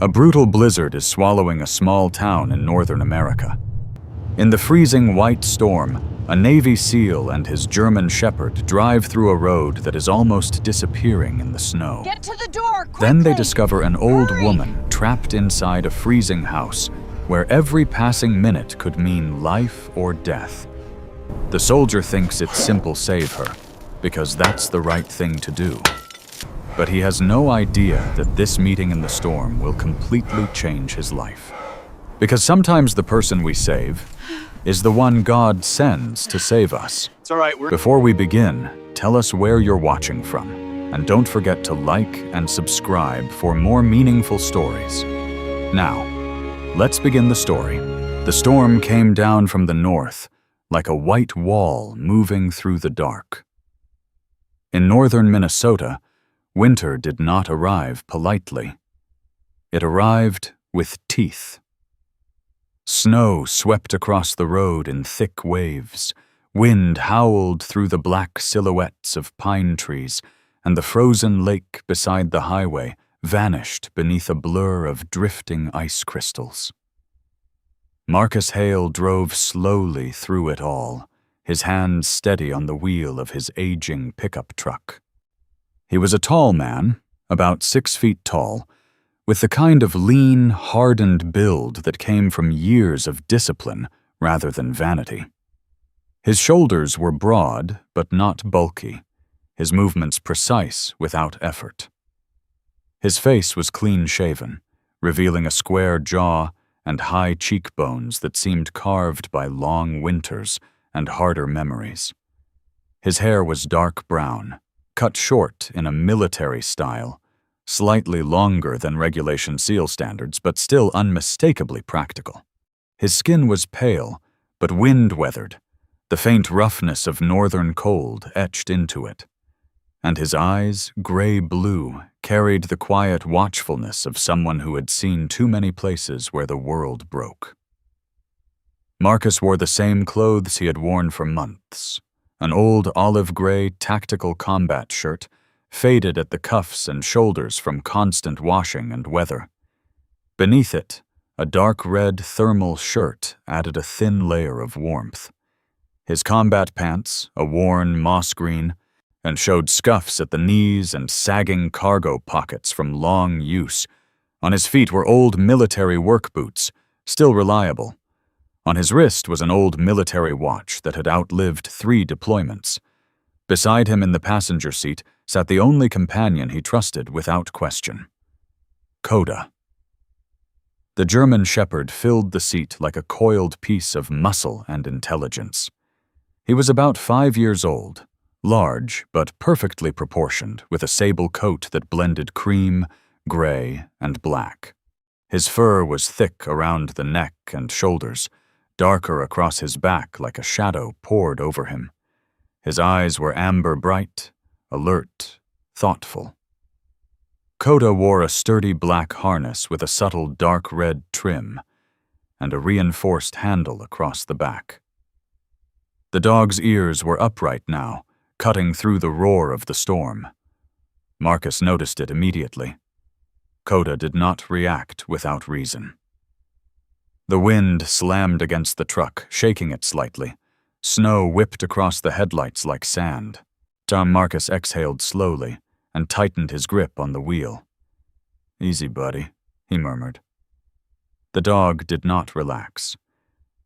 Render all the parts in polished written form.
A brutal blizzard is swallowing a small town in northern America. In the freezing white storm, a Navy SEAL and his German Shepherd drive through a road that is almost disappearing in the snow. Get to the door, quickly! Then they discover an old Hurry! woman trapped inside a freezing house where every passing minute could mean life or death. The soldier thinks it's simple save her, because that's the right thing to do. But he has no idea that this meeting in the storm will completely change his life. Because sometimes the person we save is the one God sends to save us. It's all right, Before we begin, tell us where you're watching from, and don't forget to like and subscribe for more meaningful stories. Now, let's begin the story. The storm came down from the north, like a white wall moving through the dark. In northern Minnesota, winter did not arrive politely. It arrived with teeth. Snow swept across the road in thick waves. Wind howled through the black silhouettes of pine trees, and the frozen lake beside the highway vanished beneath a blur of drifting ice crystals. Marcus Hale drove slowly through it all, his hands steady on the wheel of his aging pickup truck. He was a tall man, about 6 feet tall, with the kind of lean, hardened build that came from years of discipline rather than vanity. His shoulders were broad, but not bulky, his movements precise without effort. His face was clean-shaven, revealing a square jaw and high cheekbones that seemed carved by long winters and harder memories. His hair was dark brown, cut short in a military style, slightly longer than regulation SEAL standards, but still unmistakably practical. His skin was pale, but wind-weathered, the faint roughness of northern cold etched into it. And his eyes, gray-blue, carried the quiet watchfulness of someone who had seen too many places where the world broke. Marcus wore the same clothes he had worn for months, an old olive-gray tactical combat shirt, faded at the cuffs and shoulders from constant washing and weather. Beneath it, a dark red thermal shirt added a thin layer of warmth. His combat pants, a worn moss green, and showed scuffs at the knees and sagging cargo pockets from long use. On his feet were old military work boots, still reliable. On his wrist was an old military watch that had outlived 3 deployments. Beside him in the passenger seat sat the only companion he trusted without question. Coda. The German Shepherd filled the seat like a coiled piece of muscle and intelligence. He was about 5 years old, large but perfectly proportioned, with a sable coat that blended cream, gray, and black. His fur was thick around the neck and shoulders, darker across his back like a shadow poured over him. His eyes were amber bright, alert, thoughtful. Coda wore a sturdy black harness with a subtle dark red trim and a reinforced handle across the back. The dog's ears were upright now, cutting through the roar of the storm. Marcus noticed it immediately. Coda did not react without reason. The wind slammed against the truck, shaking it slightly. Snow whipped across the headlights like sand. Marcus exhaled slowly and tightened his grip on the wheel. "Easy, buddy," he murmured. The dog did not relax.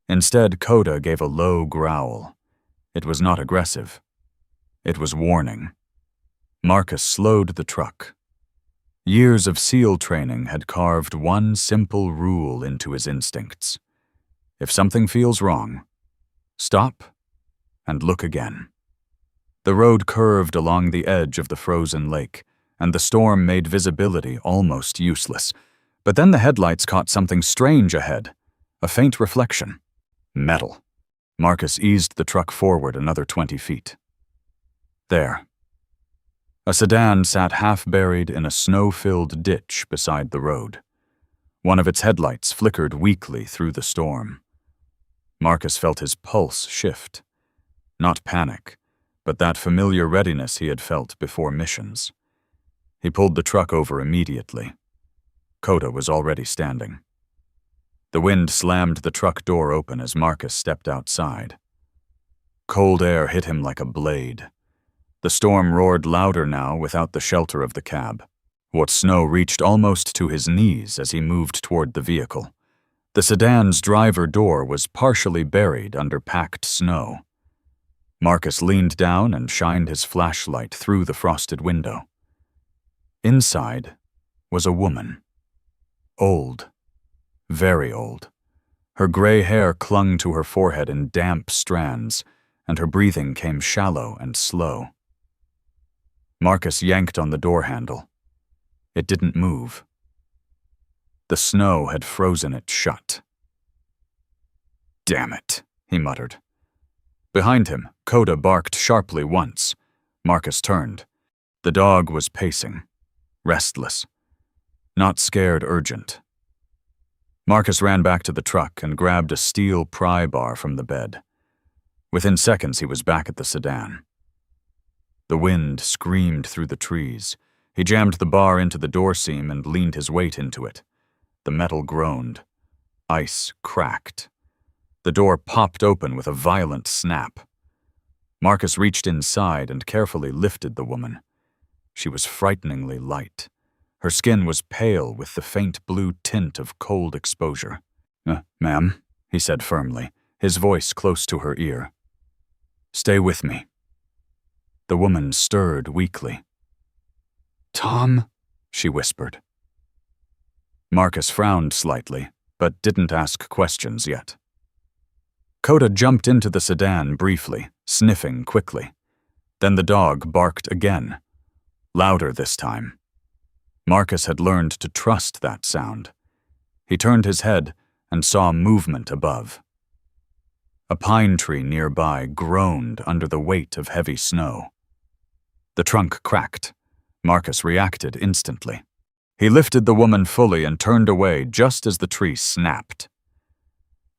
Instead, Coda gave a low growl. It was not aggressive. It was warning. Marcus slowed the truck. Years of SEAL training had carved one simple rule into his instincts. If something feels wrong, stop and look again. The road curved along the edge of the frozen lake, and the storm made visibility almost useless. But then the headlights caught something strange ahead, a faint reflection. Metal. Marcus eased the truck forward another 20 feet. There. A sedan sat half-buried in a snow-filled ditch beside the road. One of its headlights flickered weakly through the storm. Marcus felt his pulse shift. Not panic, but that familiar readiness he had felt before missions. He pulled the truck over immediately. Coda was already standing. The wind slammed the truck door open as Marcus stepped outside. Cold air hit him like a blade. The storm roared louder now without the shelter of the cab. What snow reached almost to his knees as he moved toward the vehicle. The sedan's driver door was partially buried under packed snow. Marcus leaned down and shined his flashlight through the frosted window. Inside was a woman. Old. Very old. Her gray hair clung to her forehead in damp strands, and her breathing came shallow and slow. Marcus yanked on the door handle. It didn't move. The snow had frozen it shut. "Damn it," he muttered. Behind him, Coda barked sharply once. Marcus turned. The dog was pacing, restless, not scared, urgent. Marcus ran back to the truck and grabbed a steel pry bar from the bed. Within seconds, he was back at the sedan. The wind screamed through the trees. He jammed the bar into the door seam and leaned his weight into it. The metal groaned. Ice cracked. The door popped open with a violent snap. Marcus reached inside and carefully lifted the woman. She was frighteningly light. Her skin was pale with the faint blue tint of cold exposure. Ma'am," he said firmly, his voice close to her ear. "Stay with me." The woman stirred weakly. "Tom," she whispered. Marcus frowned slightly, but didn't ask questions yet. Coda jumped into the sedan briefly, sniffing quickly. Then the dog barked again, louder this time. Marcus had learned to trust that sound. He turned his head and saw movement above. A pine tree nearby groaned under the weight of heavy snow. The trunk cracked. Marcus reacted instantly. He lifted the woman fully and turned away just as the tree snapped.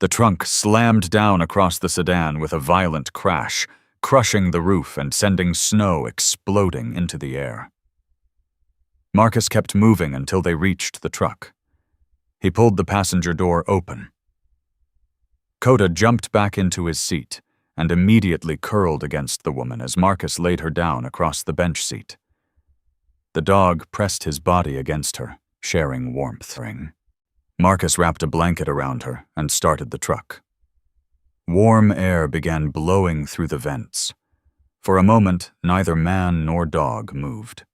The trunk slammed down across the sedan with a violent crash, crushing the roof and sending snow exploding into the air. Marcus kept moving until they reached the truck. He pulled the passenger door open. Coda jumped back into his seat and immediately curled against the woman as Marcus laid her down across the bench seat. The dog pressed his body against her, sharing warmth. Marcus wrapped a blanket around her and started the truck. Warm air began blowing through the vents. For a moment, neither man nor dog moved.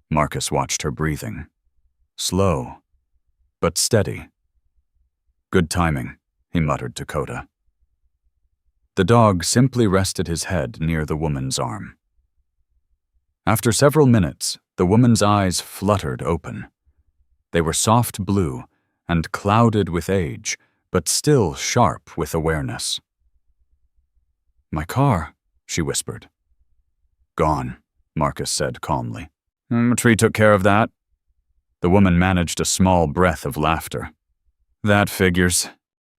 Marcus watched her breathing. Slow, but steady. "Good timing," he muttered to Coda. The dog simply rested his head near the woman's arm. After several minutes, the woman's eyes fluttered open. They were soft blue and clouded with age, but still sharp with awareness. "My car," she whispered. "Gone," Marcus said calmly. "A tree took care of that." The woman managed a small breath of laughter. "That figures."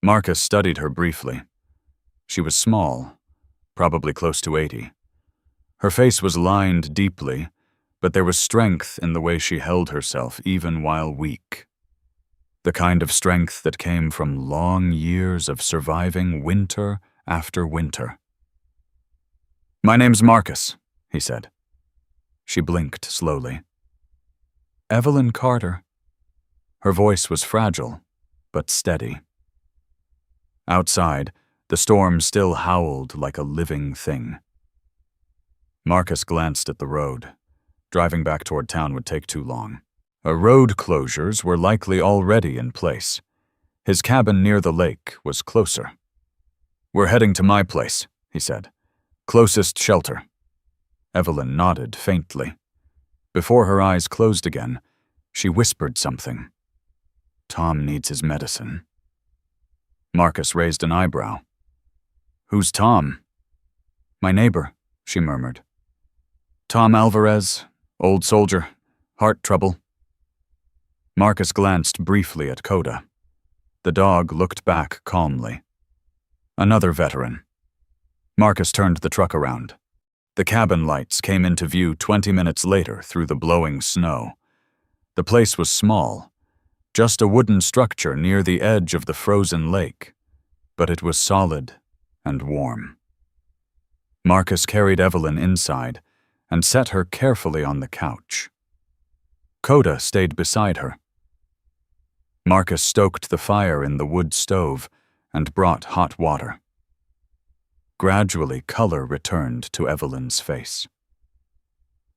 Marcus studied her briefly. She was small, probably close to 80. Her face was lined deeply, but there was strength in the way she held herself even while weak. The kind of strength that came from long years of surviving winter after winter. "My name's Marcus," he said. She blinked slowly. "Evelyn Carter." Her voice was fragile, but steady. Outside, the storm still howled like a living thing. Marcus glanced at the road. Driving back toward town would take too long. Road closures were likely already in place. His cabin near the lake was closer. "We're heading to my place," he said. "Closest shelter." Evelyn nodded faintly. Before her eyes closed again, she whispered something. "Tom needs his medicine." Marcus raised an eyebrow. "Who's Tom?" "My neighbor," she murmured. "Tom Alvarez, old soldier, heart trouble." Marcus glanced briefly at Coda. The dog looked back calmly. Another veteran. Marcus turned the truck around. The cabin lights came into view 20 minutes later through the blowing snow. The place was small, just a wooden structure near the edge of the frozen lake, but it was solid and warm. Marcus carried Evelyn inside and set her carefully on the couch. Coda stayed beside her. Marcus stoked the fire in the wood stove and brought hot water. Gradually, color returned to Evelyn's face.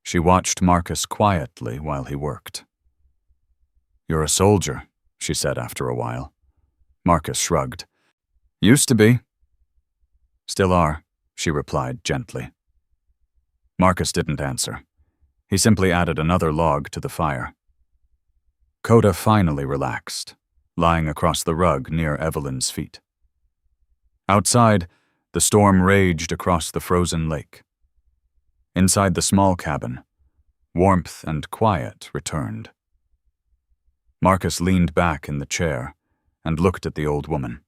She watched Marcus quietly while he worked. "You're a soldier," she said after a while. Marcus shrugged. "Used to be." "Still are," she replied gently. Marcus didn't answer. He simply added another log to the fire. Coda finally relaxed, lying across the rug near Evelyn's feet. Outside, the storm raged across the frozen lake. Inside the small cabin, warmth and quiet returned. Marcus leaned back in the chair and looked at the old woman.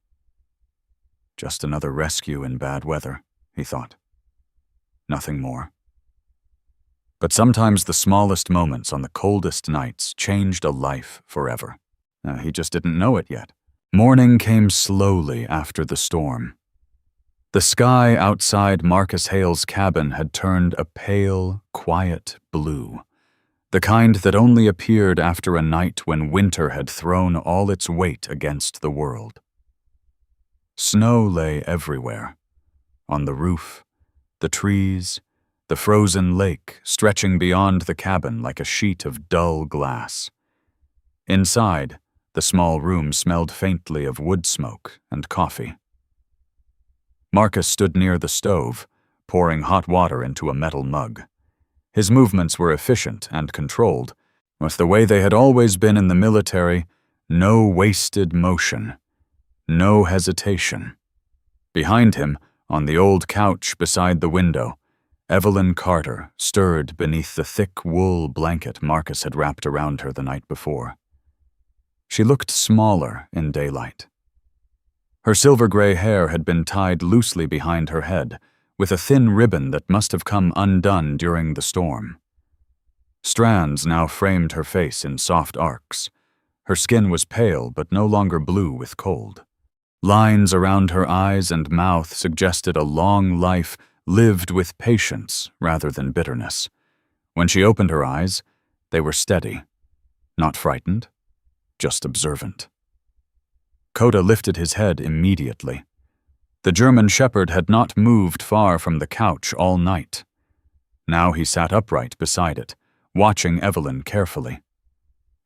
Just another rescue in bad weather, he thought. Nothing more. But sometimes the smallest moments on the coldest nights changed a life forever. He just didn't know it yet. Morning came slowly after the storm. The sky outside Marcus Hale's cabin had turned a pale, quiet blue, the kind that only appeared after a night when winter had thrown all its weight against the world. Snow lay everywhere, on the roof, the trees, the frozen lake stretching beyond the cabin like a sheet of dull glass. Inside, the small room smelled faintly of wood smoke and coffee. Marcus stood near the stove, pouring hot water into a metal mug. His movements were efficient and controlled, with the way they had always been in the military, no wasted motion, no hesitation. Behind him, on the old couch beside the window, Evelyn Carter stirred beneath the thick wool blanket Marcus had wrapped around her the night before. She looked smaller in daylight. Her silver-gray hair had been tied loosely behind her head, with a thin ribbon that must have come undone during the storm. Strands now framed her face in soft arcs. Her skin was pale but no longer blue with cold. Lines around her eyes and mouth suggested a long life lived with patience rather than bitterness. When she opened her eyes, they were steady, not frightened, just observant. Coda lifted his head immediately. The German shepherd had not moved far from the couch all night. Now he sat upright beside it, watching Evelyn carefully.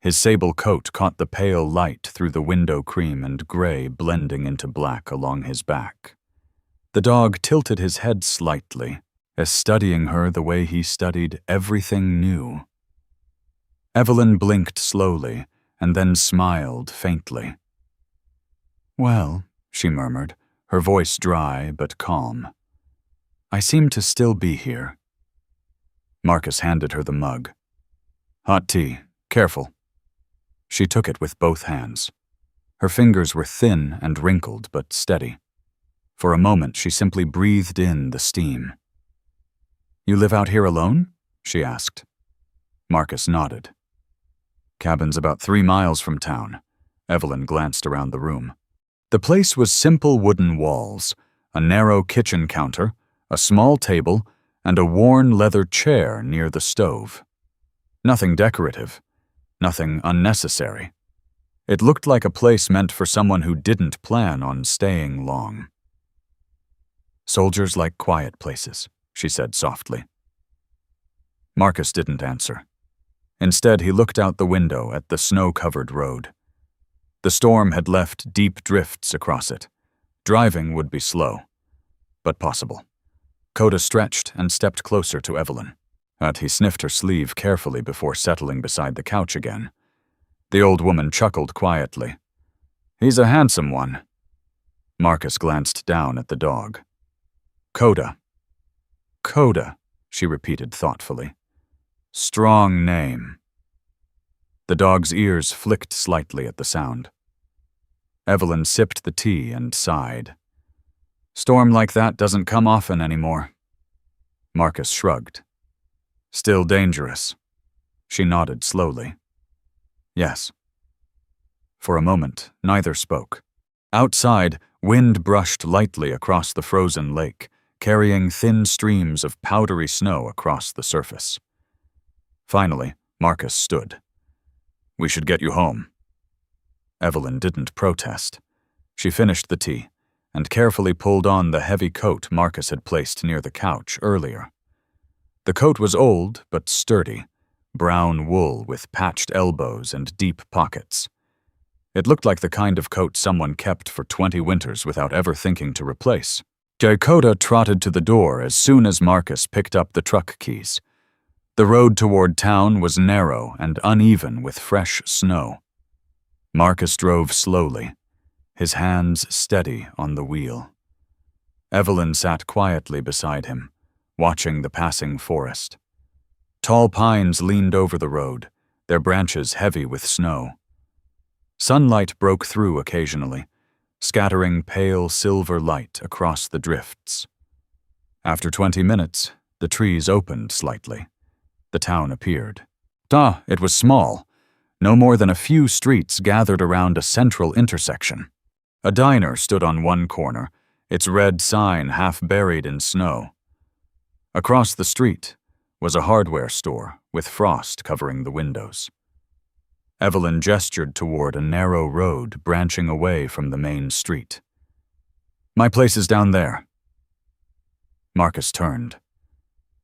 His sable coat caught the pale light through the window cream and gray blending into black along his back. The dog tilted his head slightly, as studying her the way he studied everything new. Evelyn blinked slowly and then smiled faintly. "Well," she murmured, her voice dry but calm, "I seem to still be here." Marcus handed her the mug. "Hot tea. Careful." She took it with both hands. Her fingers were thin and wrinkled but steady. For a moment, she simply breathed in the steam. "You live out here alone?" she asked. Marcus nodded. "Cabin's about 3 miles from town." Evelyn glanced around the room. The place was simple wooden walls, a narrow kitchen counter, a small table, and a worn leather chair near the stove. Nothing decorative, nothing unnecessary. It looked like a place meant for someone who didn't plan on staying long. "Soldiers like quiet places," she said softly. Marcus didn't answer. Instead, he looked out the window at the snow-covered road. The storm had left deep drifts across it. Driving would be slow, but possible. Coda stretched and stepped closer to Evelyn. But he sniffed her sleeve carefully before settling beside the couch again. The old woman chuckled quietly. "He's a handsome one." Marcus glanced down at the dog. "Coda." "Coda," she repeated thoughtfully. "Strong name." The dog's ears flicked slightly at the sound. Evelyn sipped the tea and sighed. "Storm like that doesn't come often anymore." Marcus shrugged. "Still dangerous." She nodded slowly. "Yes." For a moment, neither spoke. Outside, wind brushed lightly across the frozen lake, carrying thin streams of powdery snow across the surface. Finally, Marcus stood. "We should get you home." Evelyn didn't protest. She finished the tea and carefully pulled on the heavy coat Marcus had placed near the couch earlier. The coat was old but sturdy, brown wool with patched elbows and deep pockets. It looked like the kind of coat someone kept for 20 winters without ever thinking to replace. Coda trotted to the door as soon as Marcus picked up the truck keys. The road toward town was narrow and uneven with fresh snow. Marcus drove slowly, his hands steady on the wheel. Evelyn sat quietly beside him, watching the passing forest. Tall pines leaned over the road, their branches heavy with snow. Sunlight broke through occasionally, scattering pale silver light across the drifts. After 20 minutes, the trees opened slightly. The town appeared. It was small, no more than a few streets gathered around a central intersection. A diner stood on one corner, its red sign half buried in snow. Across the street was a hardware store with frost covering the windows. Evelyn gestured toward a narrow road branching away from the main street. "My place is down there." Marcus turned.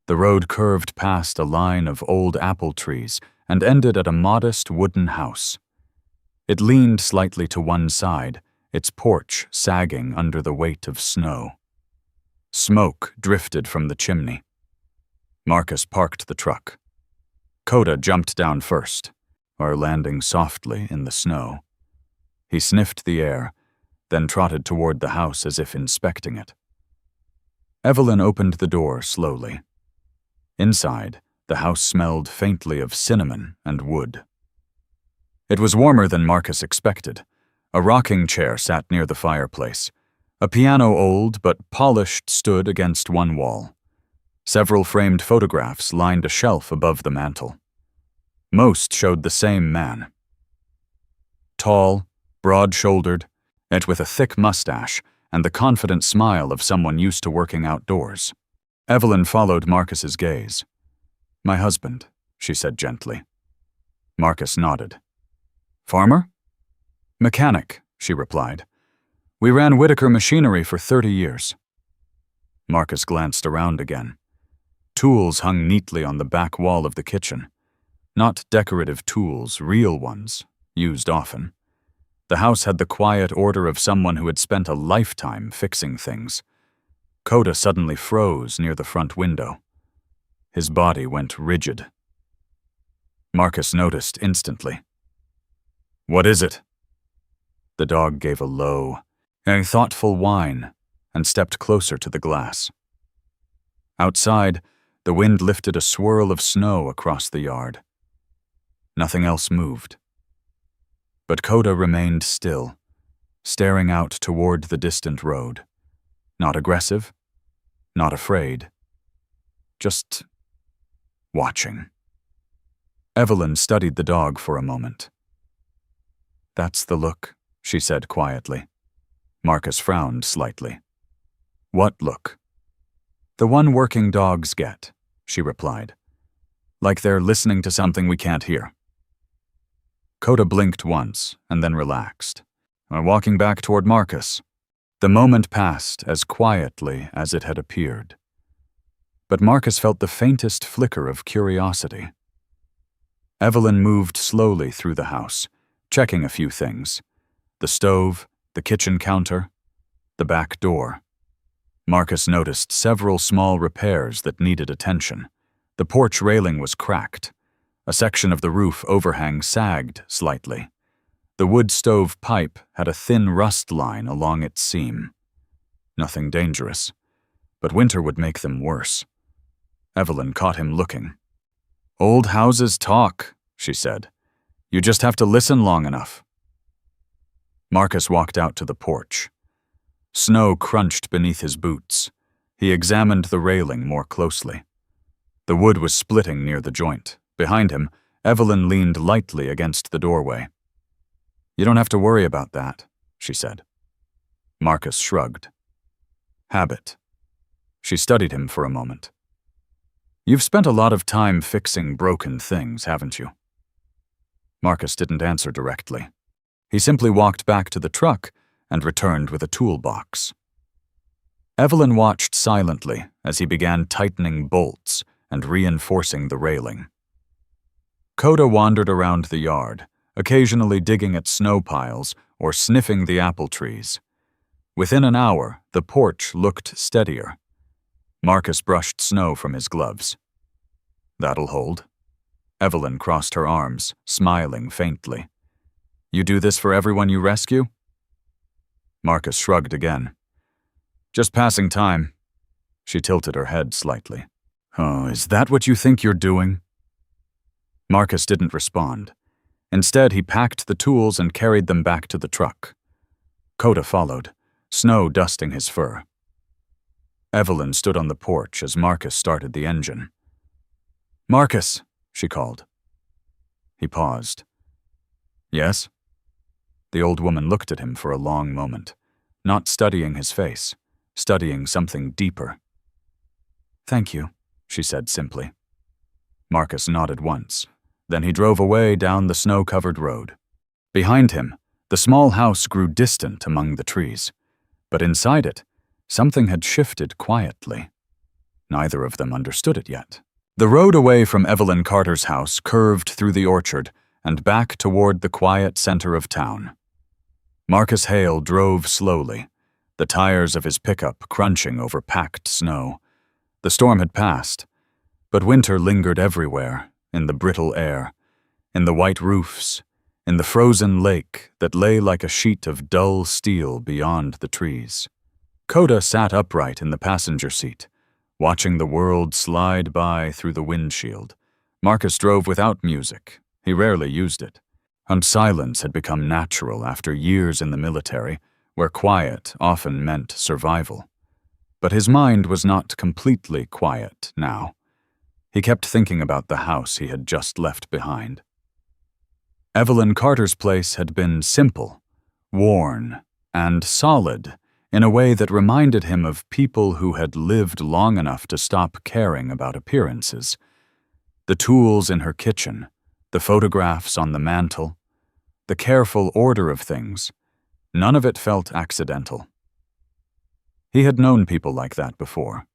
The road curved past a line of old apple trees and ended at a modest wooden house. It leaned slightly to one side, its porch sagging under the weight of snow. Smoke drifted from the chimney. Marcus parked the truck. Coda jumped down first, landing softly in the snow. He sniffed the air, then trotted toward the house as if inspecting it. Evelyn opened the door slowly. Inside, the house smelled faintly of cinnamon and wood. It was warmer than Marcus expected. A rocking chair sat near the fireplace. A piano, old but polished, stood against one wall. Several framed photographs lined a shelf above the mantel. Most showed the same man. Tall, broad-shouldered, yet with a thick mustache and the confident smile of someone used to working outdoors. Evelyn followed Marcus's gaze. "My husband," she said gently. Marcus nodded. "Farmer?" "Mechanic," she replied. "We ran Whitaker Machinery for 30 years. Marcus glanced around again. Tools hung neatly on the back wall of the kitchen. Not decorative tools, real ones, used often. The house had the quiet order of someone who had spent a lifetime fixing things. Coda suddenly froze near the front window. His body went rigid. Marcus noticed instantly. "What is it?" The dog gave a low, a thoughtful whine and stepped closer to the glass. Outside, the wind lifted a swirl of snow across the yard. Nothing else moved. But Coda remained still, staring out toward the distant road. Not aggressive, not afraid, just watching. Evelyn studied the dog for a moment. "That's the look," she said quietly. Marcus frowned slightly. "What look?" "The one working dogs get," she replied. "Like they're listening to something we can't hear." Coda blinked once and then relaxed, walking back toward Marcus. The moment passed as quietly as it had appeared. But Marcus felt the faintest flicker of curiosity. Evelyn moved slowly through the house, checking a few things: the stove, the kitchen counter, the back door. Marcus noticed several small repairs that needed attention. The porch railing was cracked. A section of the roof overhang sagged slightly. The wood stove pipe had a thin rust line along its seam. Nothing dangerous, but winter would make them worse. Evelyn caught him looking. "Old houses talk," she said. "You just have to listen long enough." Marcus walked out to the porch. Snow crunched beneath his boots. He examined the railing more closely. The wood was splitting near the joint. Behind him, Evelyn leaned lightly against the doorway. You don't have to worry about that, she said. Marcus shrugged. Habit. She studied him for a moment. You've spent a lot of time fixing broken things, haven't you? Marcus didn't answer directly. He simply walked back to the truck and returned with a toolbox. Evelyn watched silently as he began tightening bolts and reinforcing the railing. Coda wandered around the yard, occasionally digging at snow piles or sniffing the apple trees. Within an hour, the porch looked steadier. Marcus brushed snow from his gloves. That'll hold. Evelyn crossed her arms, smiling faintly. You do this for everyone you rescue? Marcus shrugged again. Just passing time. She tilted her head slightly. Oh, is that what you think you're doing? Marcus didn't respond. Instead, he packed the tools and carried them back to the truck. Coda followed, snow dusting his fur. Evelyn stood on the porch as Marcus started the engine. Marcus, she called. He paused. Yes? The old woman looked at him for a long moment, not studying his face, studying something deeper. Thank you, she said simply. Marcus nodded once. Then he drove away down the snow-covered road. Behind him, the small house grew distant among the trees, but inside it, something had shifted quietly. Neither of them understood it yet. The road away from Evelyn Carter's house curved through the orchard and back toward the quiet center of town. Marcus Hale drove slowly, the tires of his pickup crunching over packed snow. The storm had passed, but winter lingered everywhere, in the brittle air, in the white roofs, in the frozen lake that lay like a sheet of dull steel beyond the trees. Coda sat upright in the passenger seat, watching the world slide by through the windshield. Marcus drove without music. He rarely used it. And silence had become natural after years in the military, where quiet often meant survival. But his mind was not completely quiet now. He kept thinking about the house he had just left behind. Evelyn Carter's place had been simple, worn, and solid in a way that reminded him of people who had lived long enough to stop caring about appearances. The tools in her kitchen, the photographs on the mantel, the careful order of things, none of it felt accidental. He had known people like that before.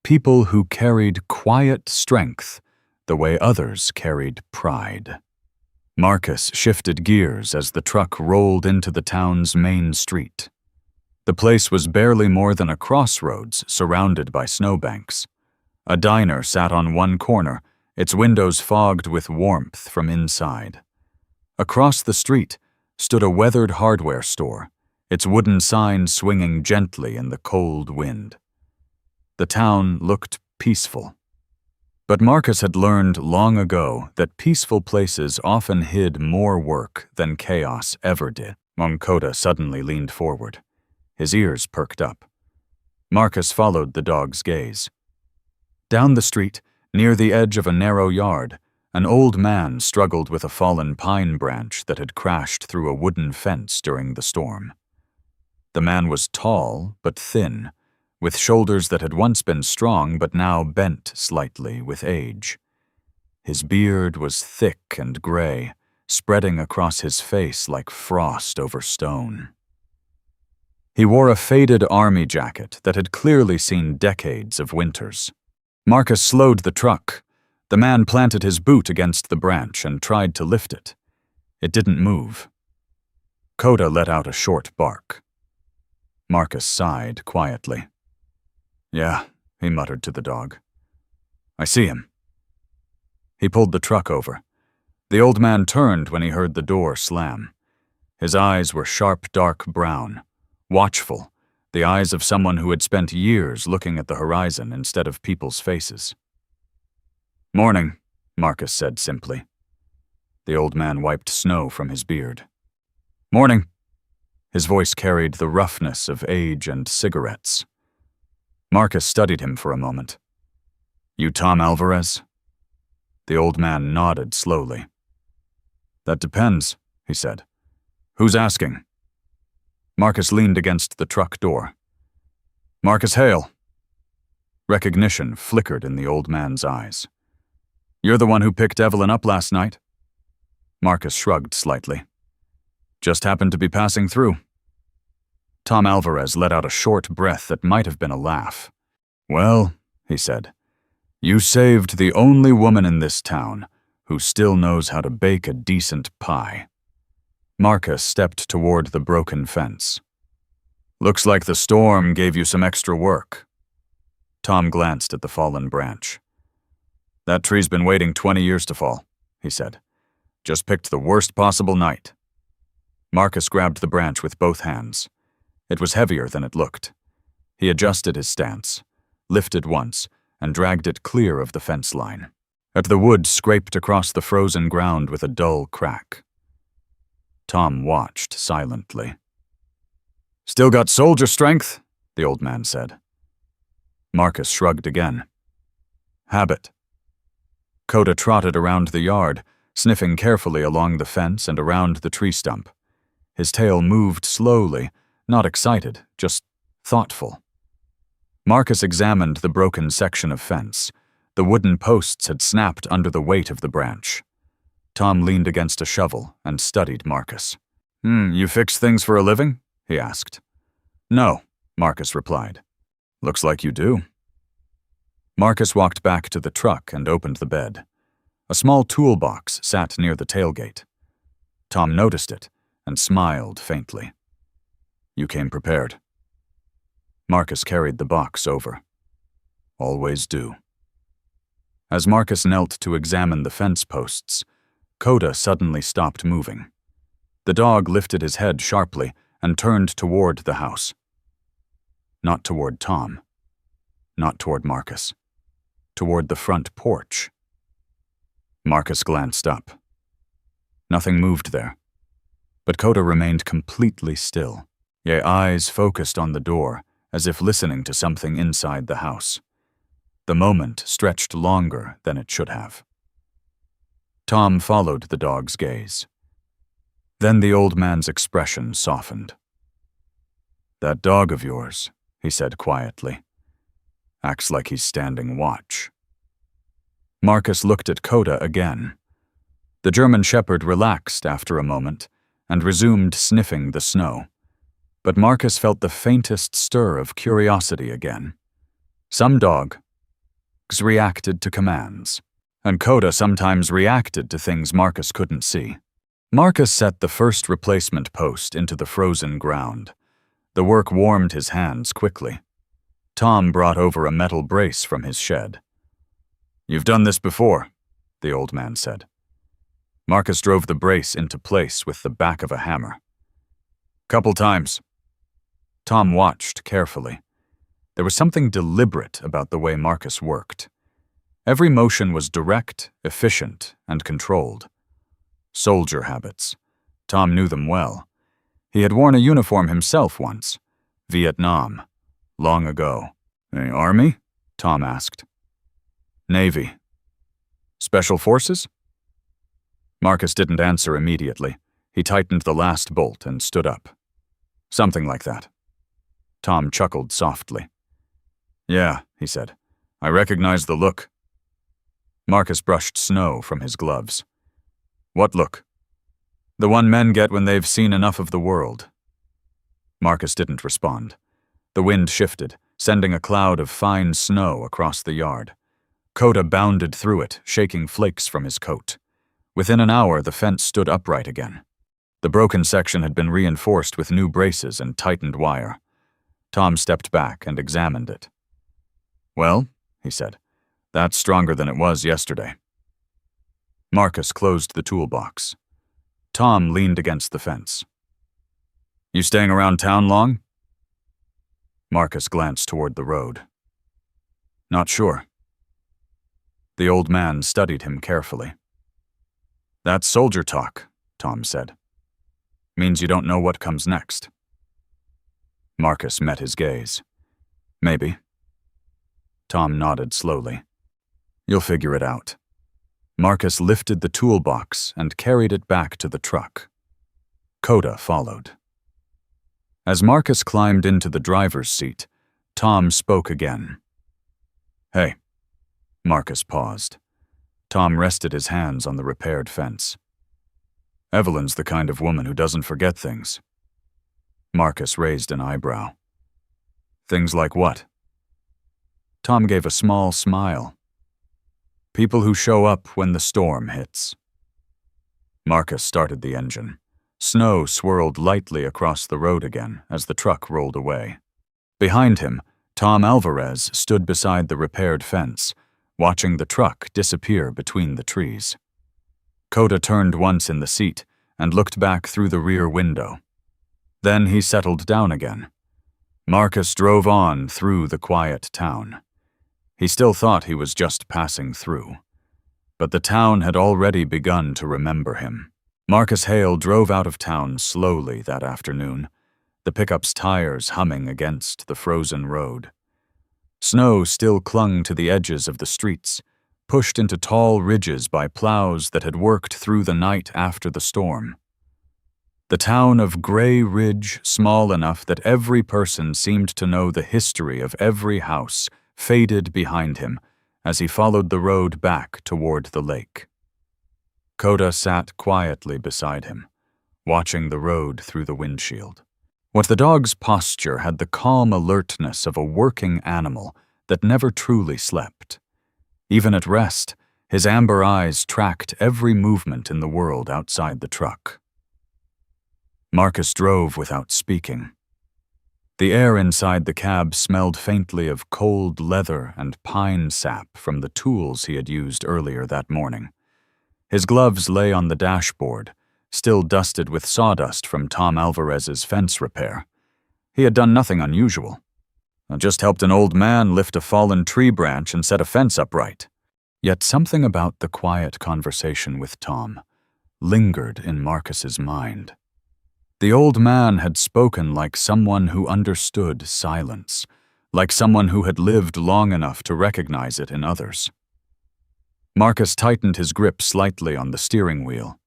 People who carried quiet strength the way others carried pride. Marcus shifted gears as the truck rolled into the town's main street. The place was barely more than a crossroads surrounded by snowbanks. A diner sat on one corner, its windows fogged with warmth from inside. Across the street stood a weathered hardware store, its wooden sign swinging gently in the cold wind. The town looked peaceful. But Marcus had learned long ago that peaceful places often hid more work than chaos ever did. Coda suddenly leaned forward. His ears perked up. Marcus followed the dog's gaze. Down the street, near the edge of a narrow yard, an old man struggled with a fallen pine branch that had crashed through a wooden fence during the storm. The man was tall but thin, with shoulders that had once been strong but now bent slightly with age. His beard was thick and gray, spreading across his face like frost over stone. He wore a faded army jacket that had clearly seen decades of winters. Marcus slowed the truck. The man planted his boot against the branch and tried to lift it. It didn't move. Coda let out a short bark. Marcus sighed quietly. Yeah, he muttered to the dog. I see him. He pulled the truck over. The old man turned when he heard the door slam. His eyes were sharp dark brown, watchful, the eyes of someone who had spent years looking at the horizon instead of people's faces. Morning, Marcus said simply. The old man wiped snow from his beard. Morning. His voice carried the roughness of age and cigarettes. Marcus studied him for a moment. You Tom Alvarez? The old man nodded slowly. That depends, he said. Who's asking? Marcus leaned against the truck door. Marcus Hale. Recognition flickered in the old man's eyes. You're the one who picked Evelyn up last night? Marcus shrugged slightly. Just happened to be passing through. Tom Alvarez let out a short breath that might have been a laugh. Well, he said, you saved the only woman in this town who still knows how to bake a decent pie. Marcus stepped toward the broken fence. Looks like the storm gave you some extra work. Tom glanced at the fallen branch. That tree's been waiting 20 years to fall, he said. Just picked the worst possible night. Marcus grabbed the branch with both hands. It was heavier than it looked. He adjusted his stance, lifted once, and dragged it clear of the fence line. The wood scraped across the frozen ground with a dull crack. Tom watched silently. Still got soldier strength, the old man said. Marcus shrugged again. Habit. Coda trotted around the yard, sniffing carefully along the fence and around the tree stump. His tail moved slowly, not excited, just thoughtful. Marcus examined the broken section of fence. The wooden posts had snapped under the weight of the branch. Tom leaned against a shovel and studied Marcus. You fix things for a living? He asked. No, Marcus replied. Looks like you do. Marcus walked back to the truck and opened the bed. A small toolbox sat near the tailgate. Tom noticed it and smiled faintly. You came prepared. Marcus carried the box over. Always do. As Marcus knelt to examine the fence posts, Coda suddenly stopped moving. The dog lifted his head sharply and turned toward the house. Not toward Tom. Not toward Marcus. Toward the front porch. Marcus glanced up. Nothing moved there. But Coda remained completely still, yet eyes focused on the door, as if listening to something inside the house. The moment stretched longer than it should have. Tom followed the dog's gaze. Then the old man's expression softened. That dog of yours, he said quietly, acts like he's standing watch. Marcus looked at Coda again. The German shepherd relaxed after a moment and resumed sniffing the snow. But Marcus felt the faintest stir of curiosity again. Some dogs reacted to commands, and Coda sometimes reacted to things Marcus couldn't see. Marcus set the first replacement post into the frozen ground. The work warmed his hands quickly. Tom brought over a metal brace from his shed. You've done this before, the old man said. Marcus drove the brace into place with the back of a hammer. Couple times. Tom watched carefully. There was something deliberate about the way Marcus worked. Every motion was direct, efficient, and controlled. Soldier habits. Tom knew them well. He had worn a uniform himself once. Vietnam. Long ago. The Army? Tom asked. Navy. Special Forces? Marcus didn't answer immediately. He tightened the last bolt and stood up. Something like that. Tom chuckled softly. Yeah, he said. I recognize the look. Marcus brushed snow from his gloves. What look? The one men get when they've seen enough of the world. Marcus didn't respond. The wind shifted, sending a cloud of fine snow across the yard. Coda bounded through it, shaking flakes from his coat. Within an hour, the fence stood upright again. The broken section had been reinforced with new braces and tightened wire. Tom stepped back and examined it. Well, he said, that's stronger than it was yesterday. Marcus closed the toolbox. Tom leaned against the fence. You staying around town long? Marcus glanced toward the road. Not sure. The old man studied him carefully. That's soldier talk, Tom said. Means you don't know what comes next. Marcus met his gaze. Maybe. Tom nodded slowly. You'll figure it out. Marcus lifted the toolbox and carried it back to the truck. Coda followed. As Marcus climbed into the driver's seat, Tom spoke again. "Hey." Marcus paused. Tom rested his hands on the repaired fence. "Evelyn's the kind of woman who doesn't forget things." Marcus raised an eyebrow. "Things like what?" Tom gave a small smile. "People who show up when the storm hits." Marcus started the engine. Snow swirled lightly across the road again as the truck rolled away. Behind him, Tom Alvarez stood beside the repaired fence, watching the truck disappear between the trees. Coda turned once in the seat and looked back through the rear window. Then he settled down again. Marcus drove on through the quiet town. He still thought he was just passing through. But the town had already begun to remember him. Marcus Hale drove out of town slowly that afternoon, the pickup's tires humming against the frozen road. Snow still clung to the edges of the streets, pushed into tall ridges by plows that had worked through the night after the storm. The town of Gray Ridge, small enough that every person seemed to know the history of every house, faded behind him as he followed the road back toward the lake. Coda sat quietly beside him, watching the road through the windshield. What the dog's posture had the calm alertness of a working animal that never truly slept. Even at rest, his amber eyes tracked every movement in the world outside the truck. Marcus drove without speaking. The air inside the cab smelled faintly of cold leather and pine sap from the tools he had used earlier that morning. His gloves lay on the dashboard, still dusted with sawdust from Tom Alvarez's fence repair. He had done nothing unusual. I just helped an old man lift a fallen tree branch and set a fence upright. Yet something about the quiet conversation with Tom lingered in Marcus's mind. The old man had spoken like someone who understood silence, like someone who had lived long enough to recognize it in others. Marcus tightened his grip slightly on the steering wheel.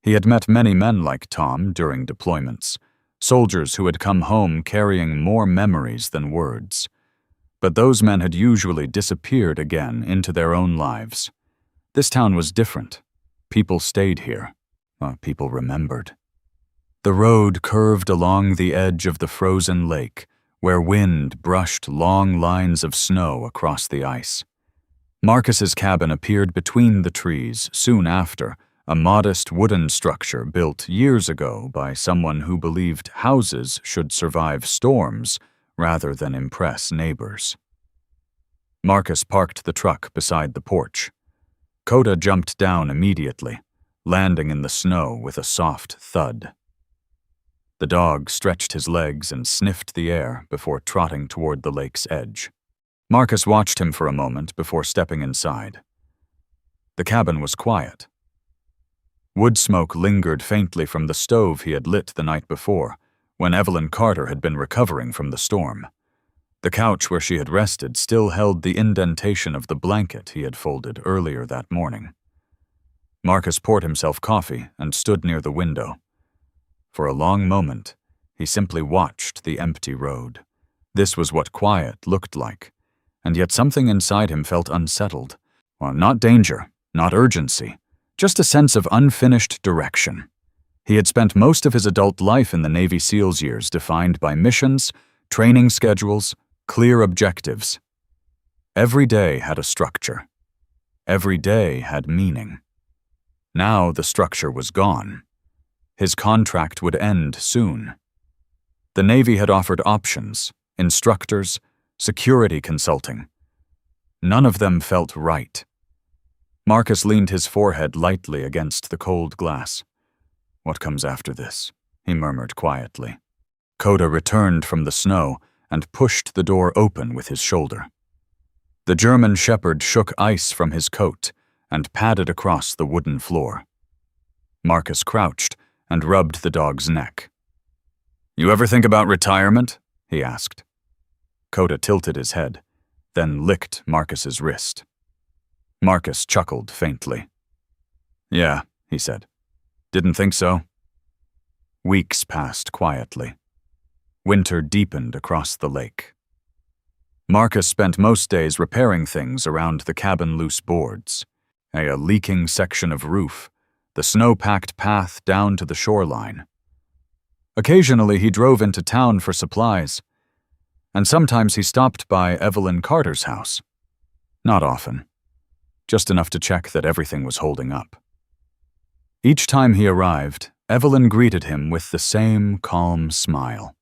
He had met many men like Tom during deployments, soldiers who had come home carrying more memories than words. But those men had usually disappeared again into their own lives. This town was different. People stayed here. People remembered. The road curved along the edge of the frozen lake, where wind brushed long lines of snow across the ice. Marcus's cabin appeared between the trees soon after, a modest wooden structure built years ago by someone who believed houses should survive storms rather than impress neighbors. Marcus parked the truck beside the porch. Coda jumped down immediately, landing in the snow with a soft thud. The dog stretched his legs and sniffed the air before trotting toward the lake's edge. Marcus watched him for a moment before stepping inside. The cabin was quiet. Wood smoke lingered faintly from the stove he had lit the night before, when Evelyn Carter had been recovering from the storm. The couch where she had rested still held the indentation of the blanket he had folded earlier that morning. Marcus poured himself coffee and stood near the window. For a long moment, he simply watched the empty road. This was what quiet looked like, and yet something inside him felt unsettled. Well, not danger, not urgency, just a sense of unfinished direction. He had spent most of his adult life in the Navy SEALs years defined by missions, training schedules, clear objectives. Every day had a structure. Every day had meaning. Now the structure was gone. His contract would end soon. The Navy had offered options, instructors, security consulting. None of them felt right. Marcus leaned his forehead lightly against the cold glass. "What comes after this?" he murmured quietly. Coda returned from the snow and pushed the door open with his shoulder. The German shepherd shook ice from his coat and padded across the wooden floor. Marcus crouched and rubbed the dog's neck. "You ever think about retirement?" he asked. Coda tilted his head, then licked Marcus's wrist. Marcus chuckled faintly. "Yeah," he said. "Didn't think so." Weeks passed quietly. Winter deepened across the lake. Marcus spent most days repairing things around the cabin: loose boards, a leaking section of roof, the snow-packed path down to the shoreline. Occasionally he drove into town for supplies, and sometimes he stopped by Evelyn Carter's house. Not often, just enough to check that everything was holding up. Each time he arrived, Evelyn greeted him with the same calm smile.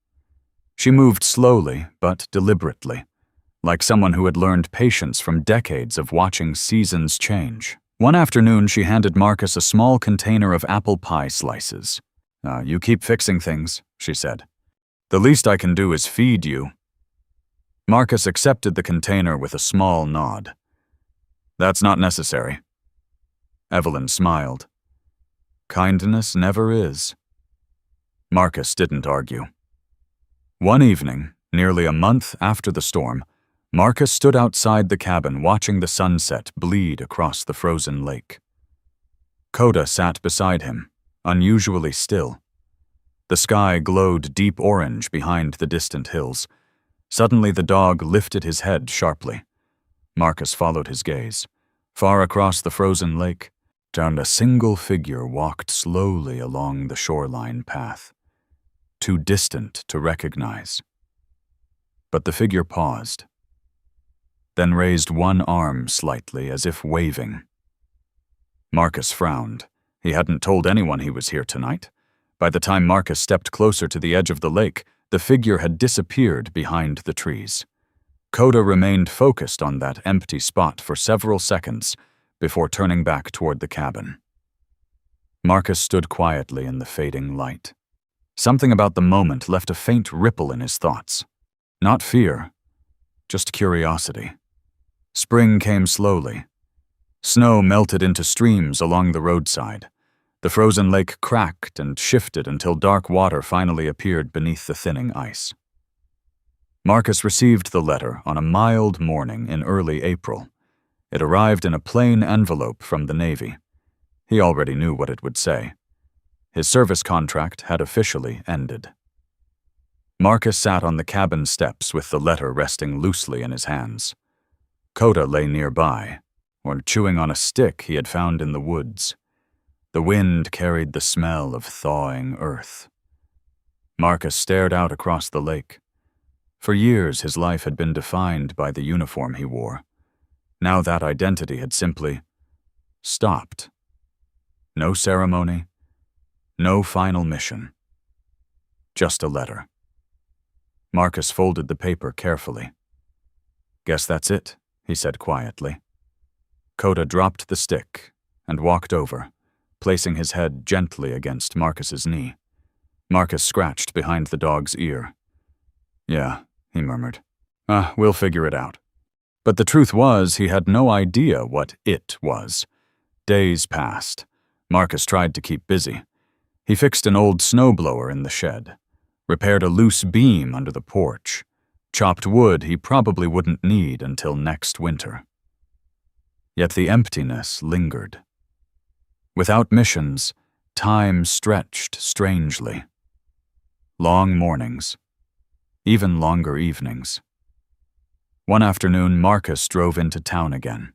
She moved slowly but deliberately, like someone who had learned patience from decades of watching seasons change. One afternoon, she handed Marcus a small container of apple pie slices. You keep fixing things," she said. "The least I can do is feed you." Marcus accepted the container with a small nod. "That's not necessary." Evelyn smiled. "Kindness never is." Marcus didn't argue. One evening, nearly a month after the storm, Marcus stood outside the cabin watching the sunset bleed across the frozen lake. Coda sat beside him, unusually still. The sky glowed deep orange behind the distant hills. Suddenly the dog lifted his head sharply. Marcus followed his gaze. Far across the frozen lake, down a single figure walked slowly along the shoreline path, too distant to recognize. But the figure paused, then raised one arm slightly as if waving. Marcus frowned. He hadn't told anyone he was here tonight. By the time Marcus stepped closer to the edge of the lake, the figure had disappeared behind the trees. Coda remained focused on that empty spot for several seconds before turning back toward the cabin. Marcus stood quietly in the fading light. Something about the moment left a faint ripple in his thoughts. Not fear, just curiosity. Spring came slowly. Snow melted into streams along the roadside. The frozen lake cracked and shifted until dark water finally appeared beneath the thinning ice. Marcus received the letter on a mild morning in early April. It arrived in a plain envelope from the Navy. He already knew what it would say. His service contract had officially ended. Marcus sat on the cabin steps with the letter resting loosely in his hands. Coda lay nearby, or chewing on a stick he had found in the woods. The wind carried the smell of thawing earth. Marcus stared out across the lake. For years his life had been defined by the uniform he wore. Now that identity had simply stopped. No ceremony, no final mission. Just a letter. Marcus folded the paper carefully. "Guess that's it," he said quietly. Coda dropped the stick and walked over, placing his head gently against Marcus's knee. Marcus scratched behind the dog's ear. "Yeah," he murmured. We'll figure it out." But the truth was, he had no idea what it was. Days passed. Marcus tried to keep busy. He fixed an old snowblower in the shed, repaired a loose beam under the porch, chopped wood he probably wouldn't need until next winter. Yet the emptiness lingered. Without missions, time stretched strangely. Long mornings, even longer evenings. One afternoon, Marcus drove into town again.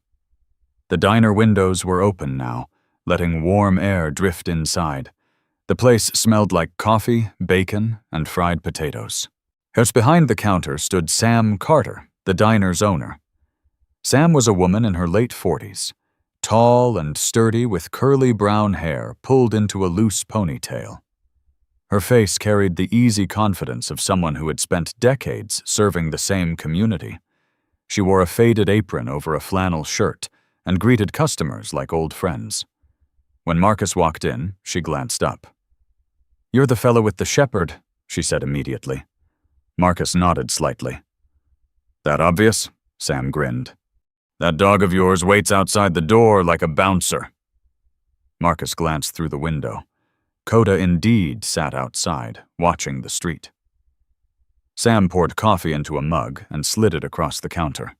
The diner windows were open now, letting warm air drift inside. The place smelled like coffee, bacon, and fried potatoes. Just behind the counter stood Sam Carter, the diner's owner. Sam was a woman in her late 40s, tall and sturdy with curly brown hair pulled into a loose ponytail. Her face carried the easy confidence of someone who had spent decades serving the same community. She wore a faded apron over a flannel shirt and greeted customers like old friends. When Marcus walked in, she glanced up. "You're the fellow with the shepherd," she said immediately. Marcus nodded slightly. "That obvious?" Sam grinned. "That dog of yours waits outside the door like a bouncer." Marcus glanced through the window. Coda indeed sat outside, watching the street. Sam poured coffee into a mug and slid it across the counter.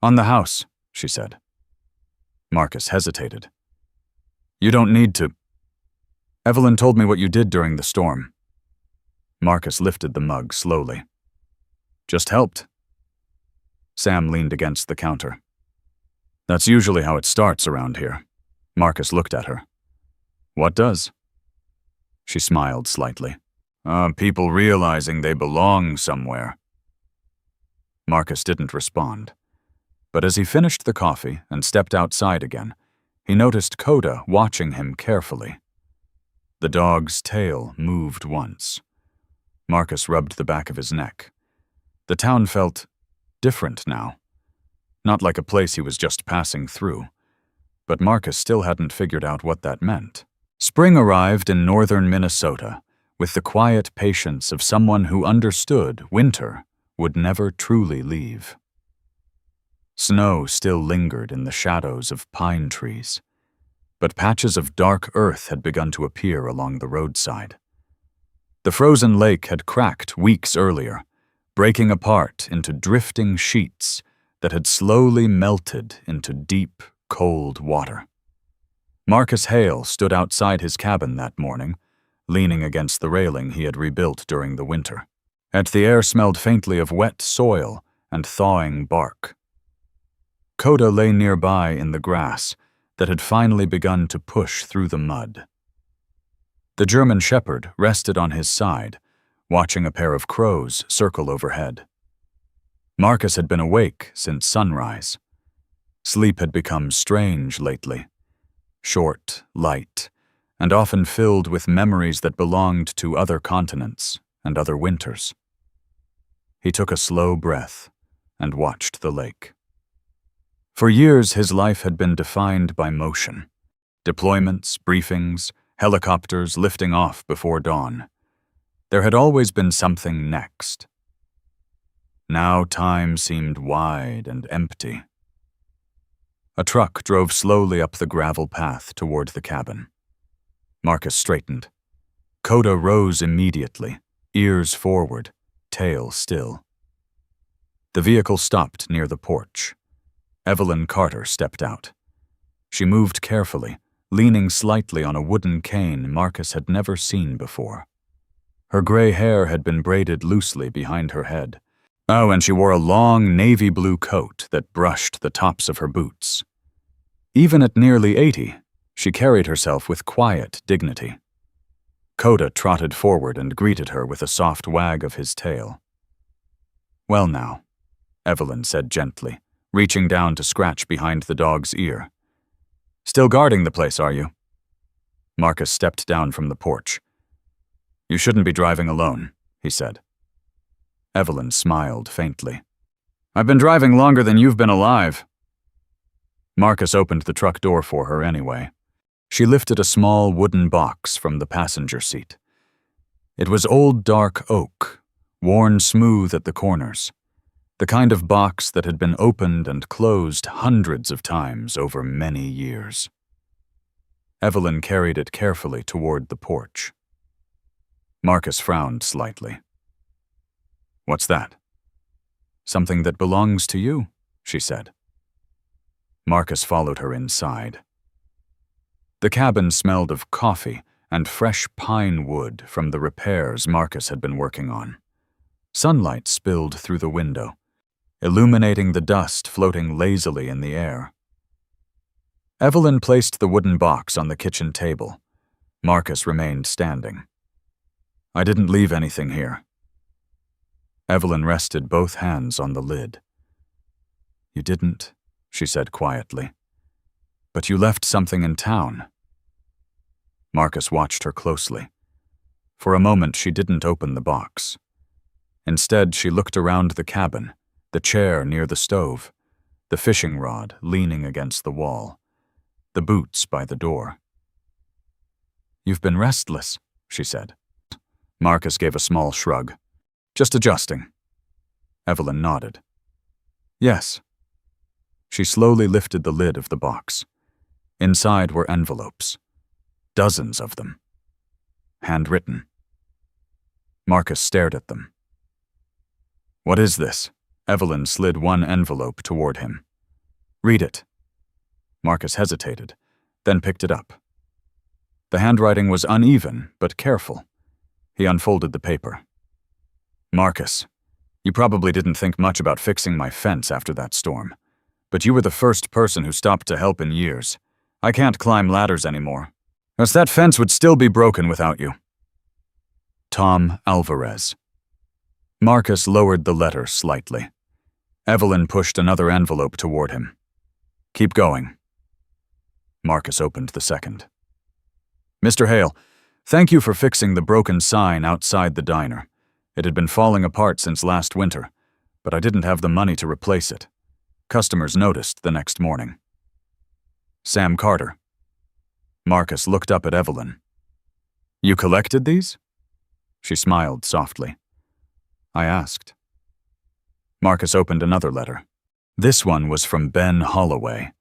"On the house," she said. Marcus hesitated. "You don't need to." Evelyn told me what you did during the storm. Marcus lifted the mug slowly. Just helped. Sam leaned against the counter. That's usually how it starts around here. Marcus looked at her. What does? She smiled slightly. People realizing they belong somewhere. Marcus didn't respond. But as he finished the coffee and stepped outside again, he noticed Coda watching him carefully. The dog's tail moved once. Marcus rubbed the back of his neck. The town felt different now. Not like a place he was just passing through. But Marcus still hadn't figured out what that meant. Spring arrived in northern Minnesota with the quiet patience of someone who understood winter would never truly leave. Snow still lingered in the shadows of pine trees, but patches of dark earth had begun to appear along the roadside. The frozen lake had cracked weeks earlier, breaking apart into drifting sheets that had slowly melted into deep, cold water. Marcus Hale stood outside his cabin that morning, leaning against the railing he had rebuilt during the winter. The air smelled faintly of wet soil and thawing bark. Coda lay nearby in the grass that had finally begun to push through the mud. The German shepherd rested on his side, watching a pair of crows circle overhead. Marcus had been awake since sunrise. Sleep had become strange lately. Short, light, and often filled with memories that belonged to other continents and other winters. He took a slow breath and watched the lake. For years, his life had been defined by motion. Deployments, briefings, helicopters lifting off before dawn. There had always been something next. Now time seemed wide and empty. A truck drove slowly up the gravel path toward the cabin. Marcus straightened. Coda rose immediately, ears forward, tail still. The vehicle stopped near the porch. Evelyn Carter stepped out. She moved carefully, leaning slightly on a wooden cane Marcus had never seen before. Her gray hair had been braided loosely behind her head. Oh, and she wore a long navy blue coat that brushed the tops of her boots. Even at nearly 80, she carried herself with quiet dignity. Coda trotted forward and greeted her with a soft wag of his tail. Well now, Evelyn said gently, reaching down to scratch behind the dog's ear. Still guarding the place, are you? Marcus stepped down from the porch. You shouldn't be driving alone, he said. Evelyn smiled faintly. I've been driving longer than you've been alive. Marcus opened the truck door for her anyway. She lifted a small wooden box from the passenger seat. It was old dark oak, worn smooth at the corners, the kind of box that had been opened and closed hundreds of times over many years. Evelyn carried it carefully toward the porch. Marcus frowned slightly. What's that? Something that belongs to you, she said. Marcus followed her inside. The cabin smelled of coffee and fresh pine wood from the repairs Marcus had been working on. Sunlight spilled through the window, illuminating the dust floating lazily in the air. Evelyn placed the wooden box on the kitchen table. Marcus remained standing. I didn't leave anything here. Evelyn rested both hands on the lid. You didn't, she said quietly. But you left something in town. Marcus watched her closely. For a moment, she didn't open the box. Instead, she looked around the cabin, the chair near the stove, the fishing rod leaning against the wall, the boots by the door. You've been restless, she said. Marcus gave a small shrug. Just adjusting. Evelyn nodded. Yes. She slowly lifted the lid of the box. Inside were envelopes. Dozens of them. Handwritten. Marcus stared at them. What is this? Evelyn slid one envelope toward him. Read it. Marcus hesitated, then picked it up. The handwriting was uneven, but careful. He unfolded the paper. Marcus, you probably didn't think much about fixing my fence after that storm, but you were the first person who stopped to help in years. I can't climb ladders anymore, else that fence would still be broken without you. Tom Alvarez. Marcus lowered the letter slightly. Evelyn pushed another envelope toward him. Keep going. Marcus opened the second. Mr. Hale, thank you for fixing the broken sign outside the diner. It had been falling apart since last winter, but I didn't have the money to replace it. Customers noticed the next morning. Sam Carter. Marcus looked up at Evelyn. You collected these? She smiled softly. I asked. Marcus opened another letter. This one was from Ben Holloway,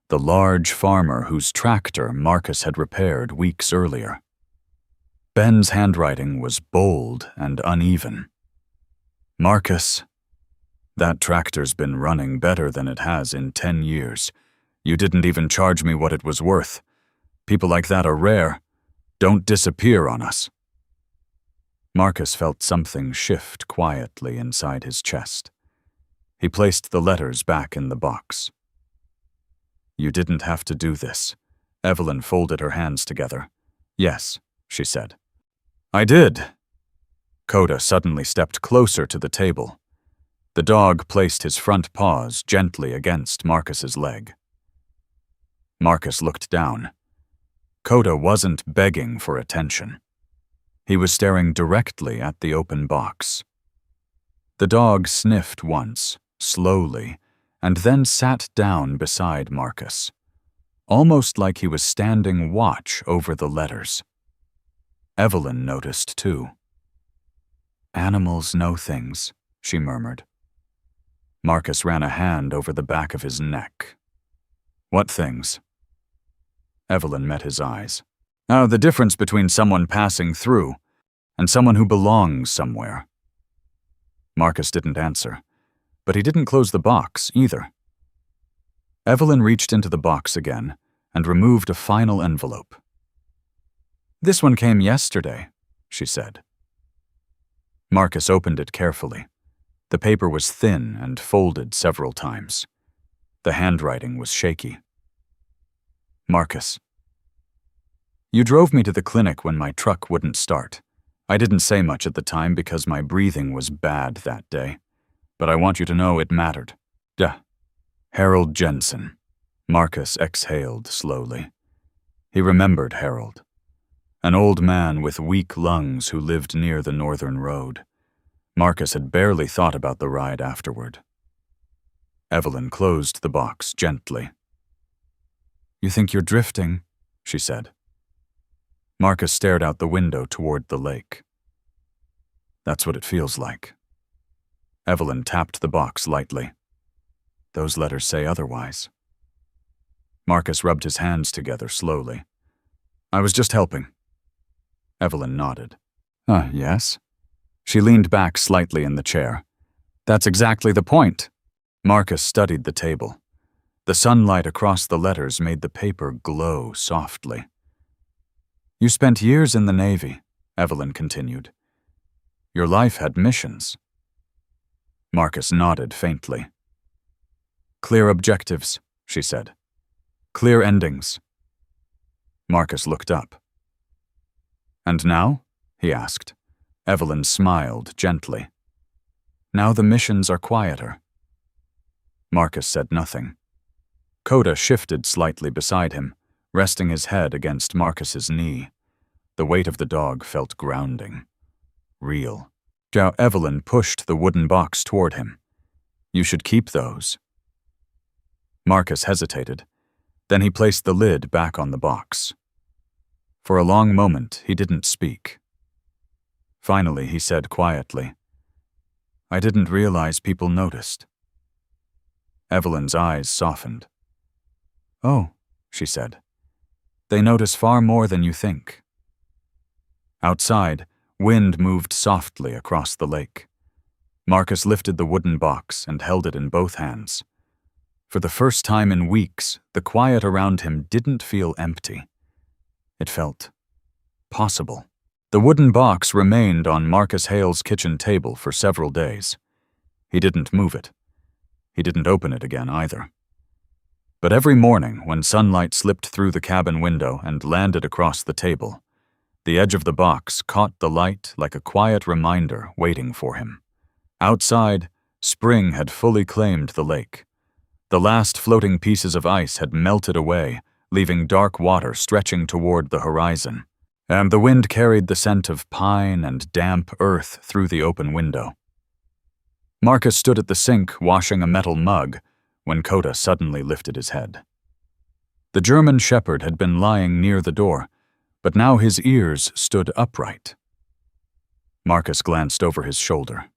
the large farmer whose tractor Marcus had repaired weeks earlier. Ben's handwriting was bold and uneven. Marcus, that tractor's been running better than it has in 10 years. You didn't even charge me what it was worth. People like that are rare. Don't disappear on us. Marcus felt something shift quietly inside his chest. He placed the letters back in the box. You didn't have to do this. Evelyn folded her hands together. Yes, she said. I did. Coda suddenly stepped closer to the table. The dog placed his front paws gently against Marcus's leg. Marcus looked down. Coda wasn't begging for attention. He was staring directly at the open box. The dog sniffed once, slowly, and then sat down beside Marcus, almost like he was standing watch over the letters. Evelyn noticed too. Animals know things, she murmured. Marcus ran a hand over the back of his neck. What things? Evelyn met his eyes. Oh, the difference between someone passing through and someone who belongs somewhere. Marcus didn't answer, but he didn't close the box either. Evelyn reached into the box again and removed a final envelope. This one came yesterday, she said. Marcus opened it carefully. The paper was thin and folded several times. The handwriting was shaky. Marcus. You drove me to the clinic when my truck wouldn't start. I didn't say much at the time because my breathing was bad that day. But I want you to know it mattered. Duh. Harold Jensen. Marcus exhaled slowly. He remembered Harold. An old man with weak lungs who lived near the northern road. Marcus had barely thought about the ride afterward. Evelyn closed the box gently. You think you're drifting? She said. Marcus stared out the window toward the lake. That's what it feels like. Evelyn tapped the box lightly. Those letters say otherwise. Marcus rubbed his hands together slowly. I was just helping. Evelyn nodded. Yes? She leaned back slightly in the chair. That's exactly the point. Marcus studied the table. The sunlight across the letters made the paper glow softly. You spent years in the Navy, Evelyn continued. Your life had missions. Marcus nodded faintly. Clear objectives, she said. Clear endings. Marcus looked up. And now? He asked. Evelyn smiled gently. Now the missions are quieter. Marcus said nothing. Coda shifted slightly beside him, resting his head against Marcus's knee. The weight of the dog felt grounding. Real. Evelyn pushed the wooden box toward him. You should keep those. Marcus hesitated. Then he placed the lid back on the box. For a long moment, he didn't speak. Finally, he said quietly, I didn't realize people noticed. Evelyn's eyes softened. Oh, she said. They notice far more than you think. Outside, wind moved softly across the lake. Marcus lifted the wooden box and held it in both hands. For the first time in weeks, the quiet around him didn't feel empty. It felt possible? The wooden box remained on Marcus Hale's kitchen table for several days. He didn't move it. He didn't open it again either. But every morning, when sunlight slipped through the cabin window and landed across the table, the edge of the box caught the light like a quiet reminder waiting for him. Outside, spring had fully claimed the lake. The last floating pieces of ice had melted away, leaving dark water stretching toward the horizon, and the wind carried the scent of pine and damp earth through the open window. Marcus stood at the sink washing a metal mug when Coda suddenly lifted his head. The German shepherd had been lying near the door, but now his ears stood upright. Marcus glanced over his shoulder.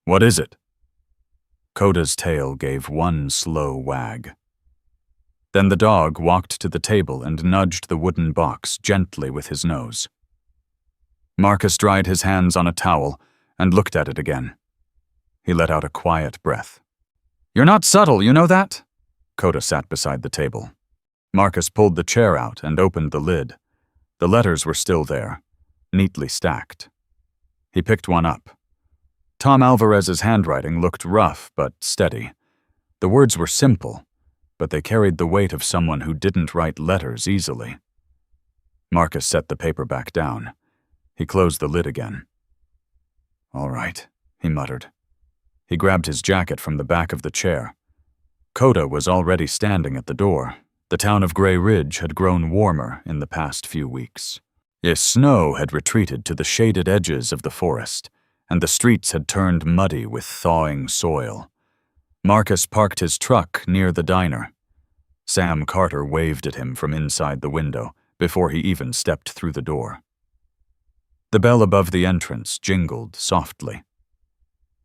"What is it?" Coda's tail gave one slow wag. Then the dog walked to the table and nudged the wooden box gently with his nose. Marcus dried his hands on a towel and looked at it again. He let out a quiet breath. "You're not subtle, you know that?" Coda sat beside the table. Marcus pulled the chair out and opened the lid. The letters were still there, neatly stacked. He picked one up. Tom Alvarez's handwriting looked rough but steady. The words were simple, but they carried the weight of someone who didn't write letters easily. Marcus set the paper back down. He closed the lid again. "All right," he muttered. He grabbed his jacket from the back of the chair. Coda was already standing at the door. The town of Grey Ridge had grown warmer in the past few weeks. Yes, snow had retreated to the shaded edges of the forest, and the streets had turned muddy with thawing soil. Marcus parked his truck near the diner. Sam Carter waved at him from inside the window before he even stepped through the door. The bell above the entrance jingled softly.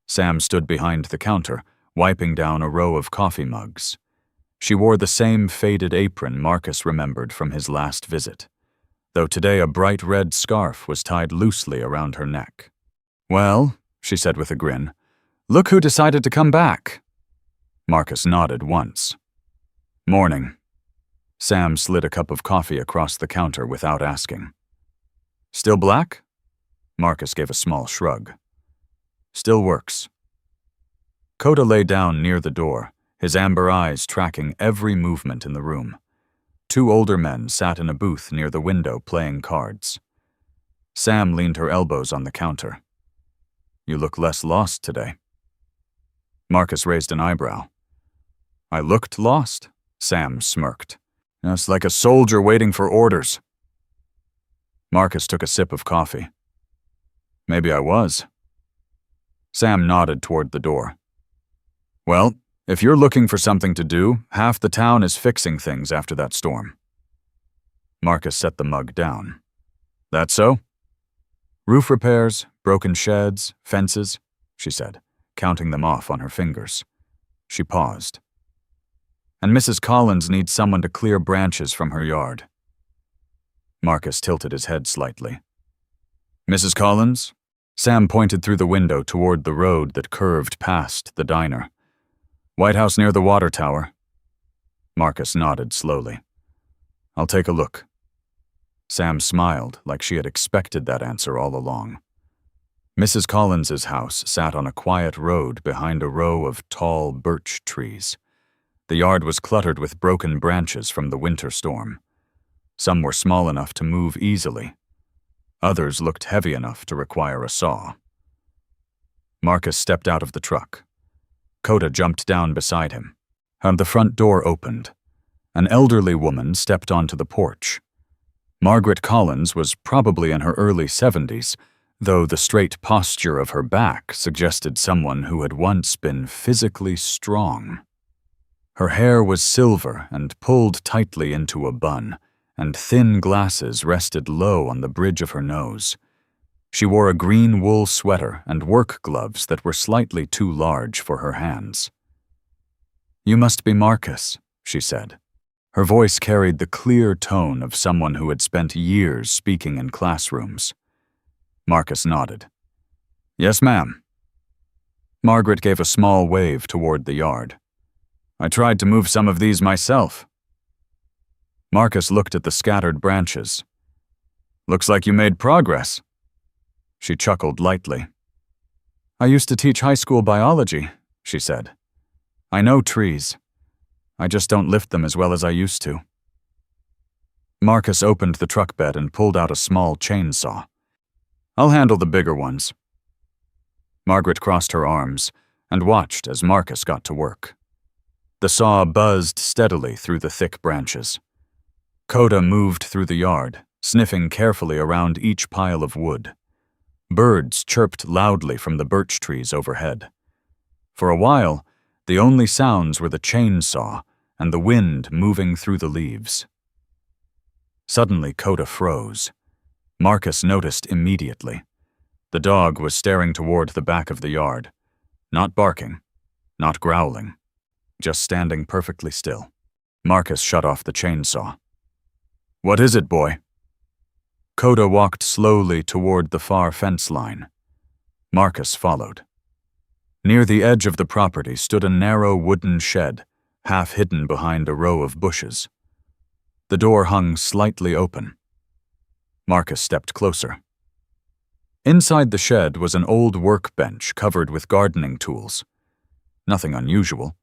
Sam stood behind the counter, wiping down a row of coffee mugs. She wore the same faded apron Marcus remembered from his last visit, though today a bright red scarf was tied loosely around her neck. "Well," she said with a grin, "look who decided to come back." Marcus nodded once. "Morning." Sam slid a cup of coffee across the counter without asking. "Still black?" Marcus gave a small shrug. "Still works." Coda lay down near the door, his amber eyes tracking every movement in the room. Two older men sat in a booth near the window playing cards. Sam leaned her elbows on the counter. "You look less lost today." Marcus raised an eyebrow. "I looked lost?" Sam smirked. "It's like a soldier waiting for orders." Marcus took a sip of coffee. "Maybe I was." Sam nodded toward the door. "Well, if you're looking for something to do, half the town is fixing things after that storm." Marcus set the mug down. "That so?" "Roof repairs, broken sheds, fences," she said, counting them off on her fingers. She paused. "And Mrs. Collins needs someone to clear branches from her yard." Marcus tilted his head slightly. "Mrs. Collins?" Sam pointed through the window toward the road that curved past the diner. "White House near the water tower." Marcus nodded slowly. "I'll take a look." Sam smiled like she had expected that answer all along. Mrs. Collins's house sat on a quiet road behind a row of tall birch trees. The yard was cluttered with broken branches from the winter storm. Some were small enough to move easily. Others looked heavy enough to require a saw. Marcus stepped out of the truck. Coda jumped down beside him, and the front door opened. An elderly woman stepped onto the porch. Margaret Collins was probably in her early 70s, though the straight posture of her back suggested someone who had once been physically strong. Her hair was silver and pulled tightly into a bun, and thin glasses rested low on the bridge of her nose. She wore a green wool sweater and work gloves that were slightly too large for her hands. "You must be Marcus," she said. Her voice carried the clear tone of someone who had spent years speaking in classrooms. Marcus nodded. "Yes, ma'am." Margaret gave a small wave toward the yard. "I tried to move some of these myself." Marcus looked at the scattered branches. Looks like you made progress. She chuckled lightly. I used to teach high school biology, she said. I know trees. I just don't lift them as well as I used to. Marcus opened the truck bed and pulled out a small chainsaw. I'll handle the bigger ones. Margaret crossed her arms and watched as Marcus got to work. The saw buzzed steadily through the thick branches. Coda moved through the yard, sniffing carefully around each pile of wood. Birds chirped loudly from the birch trees overhead. For a while, the only sounds were the chainsaw and the wind moving through the leaves. Suddenly, Coda froze. Marcus noticed immediately. The dog was staring toward the back of the yard, not barking, not growling, just standing perfectly still. Marcus shut off the chainsaw. What is it, boy? Coda walked slowly toward the far fence line. Marcus followed. Near the edge of the property stood a narrow wooden shed, half hidden behind a row of bushes. The door hung slightly open. Marcus stepped closer. Inside the shed was an old workbench covered with gardening tools. Nothing unusual,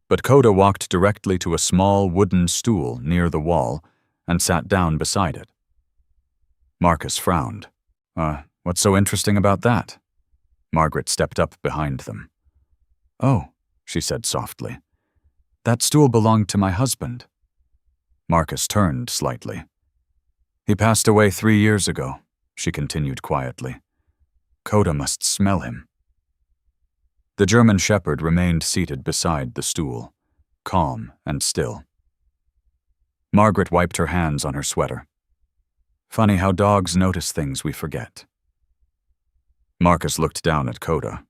but Coda walked directly to a small wooden stool near the wall and sat down beside it. Marcus frowned. What's so interesting about that? Margaret stepped up behind them. Oh, she said softly. That stool belonged to my husband. Marcus turned slightly. He passed away 3 years ago, she continued quietly. Coda must smell him. The German shepherd remained seated beside the stool, calm and still. Margaret wiped her hands on her sweater. Funny how dogs notice things we forget. Marcus looked down at Coda.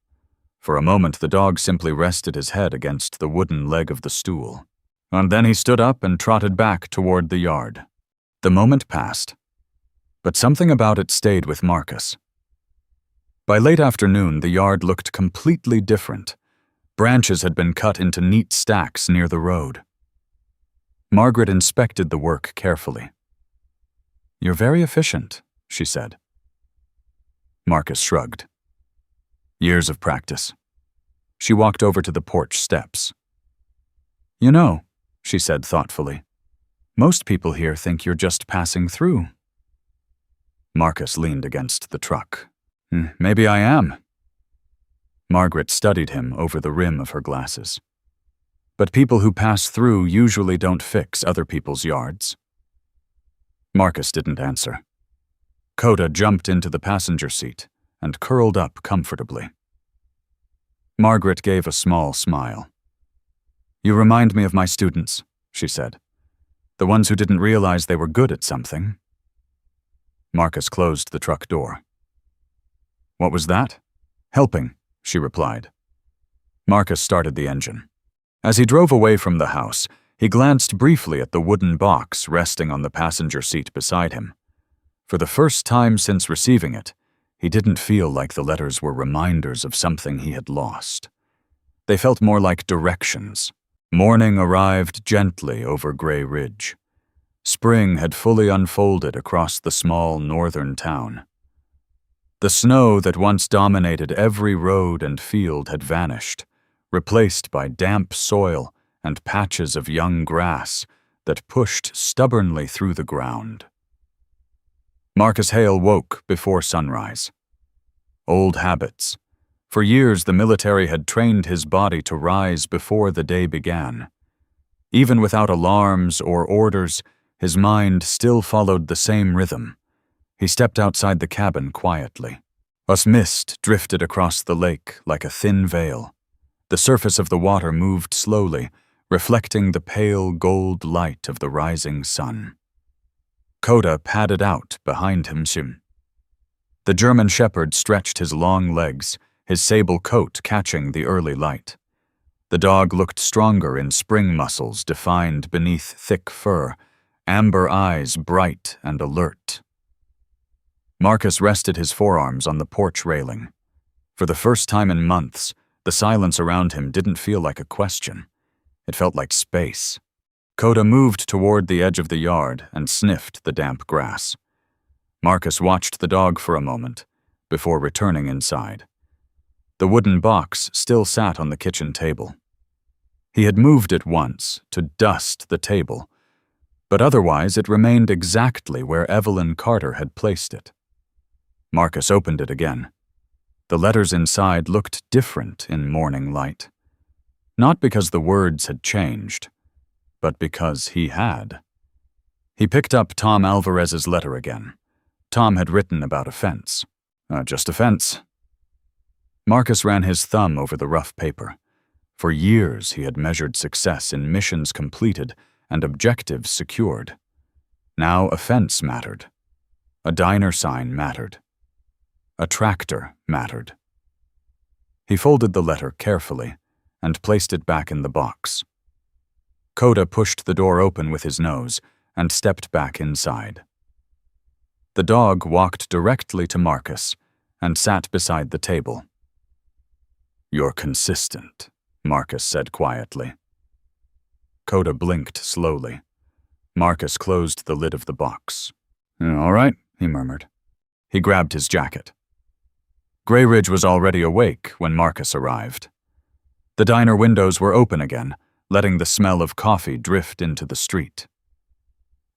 For a moment, the dog simply rested his head against the wooden leg of the stool, and then he stood up and trotted back toward the yard. The moment passed, but something about it stayed with Marcus. By late afternoon, the yard looked completely different. Branches had been cut into neat stacks near the road. Margaret inspected the work carefully. You're very efficient, she said. Marcus shrugged. Years of practice. She walked over to the porch steps. You know, she said thoughtfully, most people here think you're just passing through. Marcus leaned against the truck. Maybe I am. Margaret studied him over the rim of her glasses. But people who pass through usually don't fix other people's yards. Marcus didn't answer. Coda jumped into the passenger seat and curled up comfortably. Margaret gave a small smile. You remind me of my students, she said. The ones who didn't realize they were good at something. Marcus closed the truck door. What was that? Helping, she replied. Marcus started the engine. As he drove away from the house, he glanced briefly at the wooden box resting on the passenger seat beside him. For the first time since receiving it, he didn't feel like the letters were reminders of something he had lost. They felt more like directions. Morning arrived gently over Gray Ridge. Spring had fully unfolded across the small northern town. The snow that once dominated every road and field had vanished, replaced by damp soil and patches of young grass that pushed stubbornly through the ground. Marcus Hale woke before sunrise. Old habits. For years, the military had trained his body to rise before the day began. Even without alarms or orders, his mind still followed the same rhythm. He stepped outside the cabin quietly. A mist drifted across the lake like a thin veil. The surface of the water moved slowly, reflecting the pale gold light of the rising sun. Coda padded out behind him. The German shepherd stretched his long legs, his sable coat catching the early light. The dog looked stronger in spring muscles defined beneath thick fur, amber eyes bright and alert. Marcus rested his forearms on the porch railing. For the first time in months, the silence around him didn't feel like a question. It felt like space. Coda moved toward the edge of the yard and sniffed the damp grass. Marcus watched the dog for a moment, before returning inside. The wooden box still sat on the kitchen table. He had moved it once to dust the table, but otherwise it remained exactly where Evelyn Carter had placed it. Marcus opened it again. The letters inside looked different in morning light. Not because the words had changed, but because he had. He picked up Tom Alvarez's letter again. Tom had written about a fence. Just a fence. Marcus ran his thumb over the rough paper. For years he had measured success in missions completed and objectives secured. Now a fence mattered. A diner sign mattered. A tractor mattered. He folded the letter carefully and placed it back in the box. Coda pushed the door open with his nose and stepped back inside. The dog walked directly to Marcus and sat beside the table. "You're consistent," Marcus said quietly. Coda blinked slowly. Marcus closed the lid of the box. "All right," he murmured. He grabbed his jacket. Grey Ridge was already awake when Marcus arrived. The diner windows were open again, letting the smell of coffee drift into the street.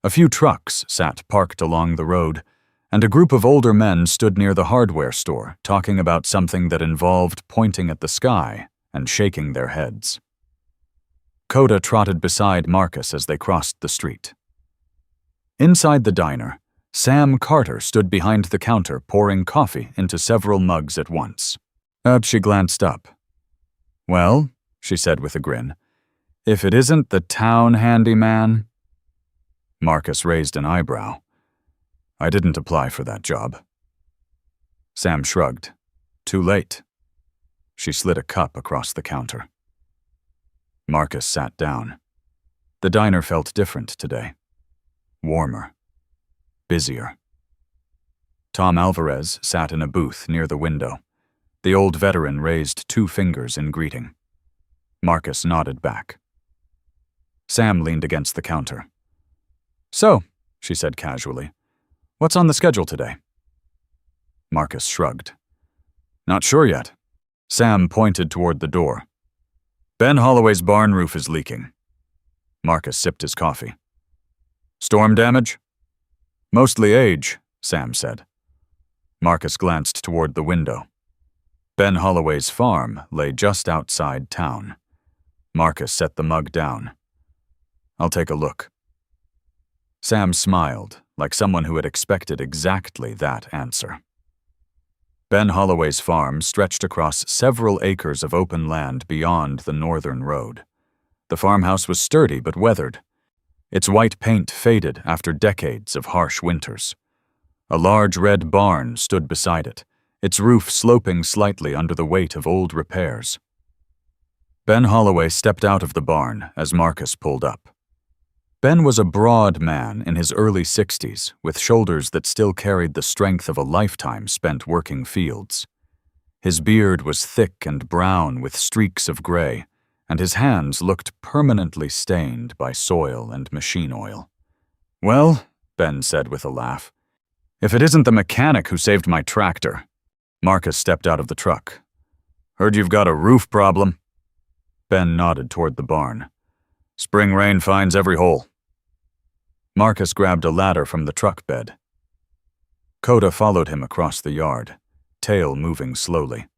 A few trucks sat parked along the road, and a group of older men stood near the hardware store, talking about something that involved pointing at the sky and shaking their heads. Coda trotted beside Marcus as they crossed the street. Inside the diner, Sam Carter stood behind the counter pouring coffee into several mugs at once. She glanced up. "Well," she said with a grin, "if it isn't the town handyman." Marcus raised an eyebrow. "I didn't apply for that job." Sam shrugged. "Too late." She slid a cup across the counter. Marcus sat down. The diner felt different today. Warmer. Busier. Tom Alvarez sat in a booth near the window. The old veteran raised 2 fingers in greeting. Marcus nodded back. Sam leaned against the counter. "So," she said casually, "what's on the schedule today?" Marcus shrugged. "Not sure yet." Sam pointed toward the door. "Ben Holloway's barn roof is leaking." Marcus sipped his coffee. "Storm damage?" "Mostly age," Sam said. Marcus glanced toward the window. Ben Holloway's farm lay just outside town. Marcus set the mug down. "I'll take a look." Sam smiled, like someone who had expected exactly that answer. Ben Holloway's farm stretched across several acres of open land beyond the northern road. The farmhouse was sturdy but weathered. Its white paint faded after decades of harsh winters. A large red barn stood beside it, its roof sloping slightly under the weight of old repairs. Ben Holloway stepped out of the barn as Marcus pulled up. Ben was a broad man in his early 60s, with shoulders that still carried the strength of a lifetime spent working fields. His beard was thick and brown with streaks of gray, and his hands looked permanently stained by soil and machine oil. "Well," Ben said with a laugh, "if it isn't the mechanic who saved my tractor." Marcus stepped out of the truck. "Heard you've got a roof problem." Ben nodded toward the barn. "Spring rain finds every hole." Marcus grabbed a ladder from the truck bed. Coda followed him across the yard, tail moving slowly.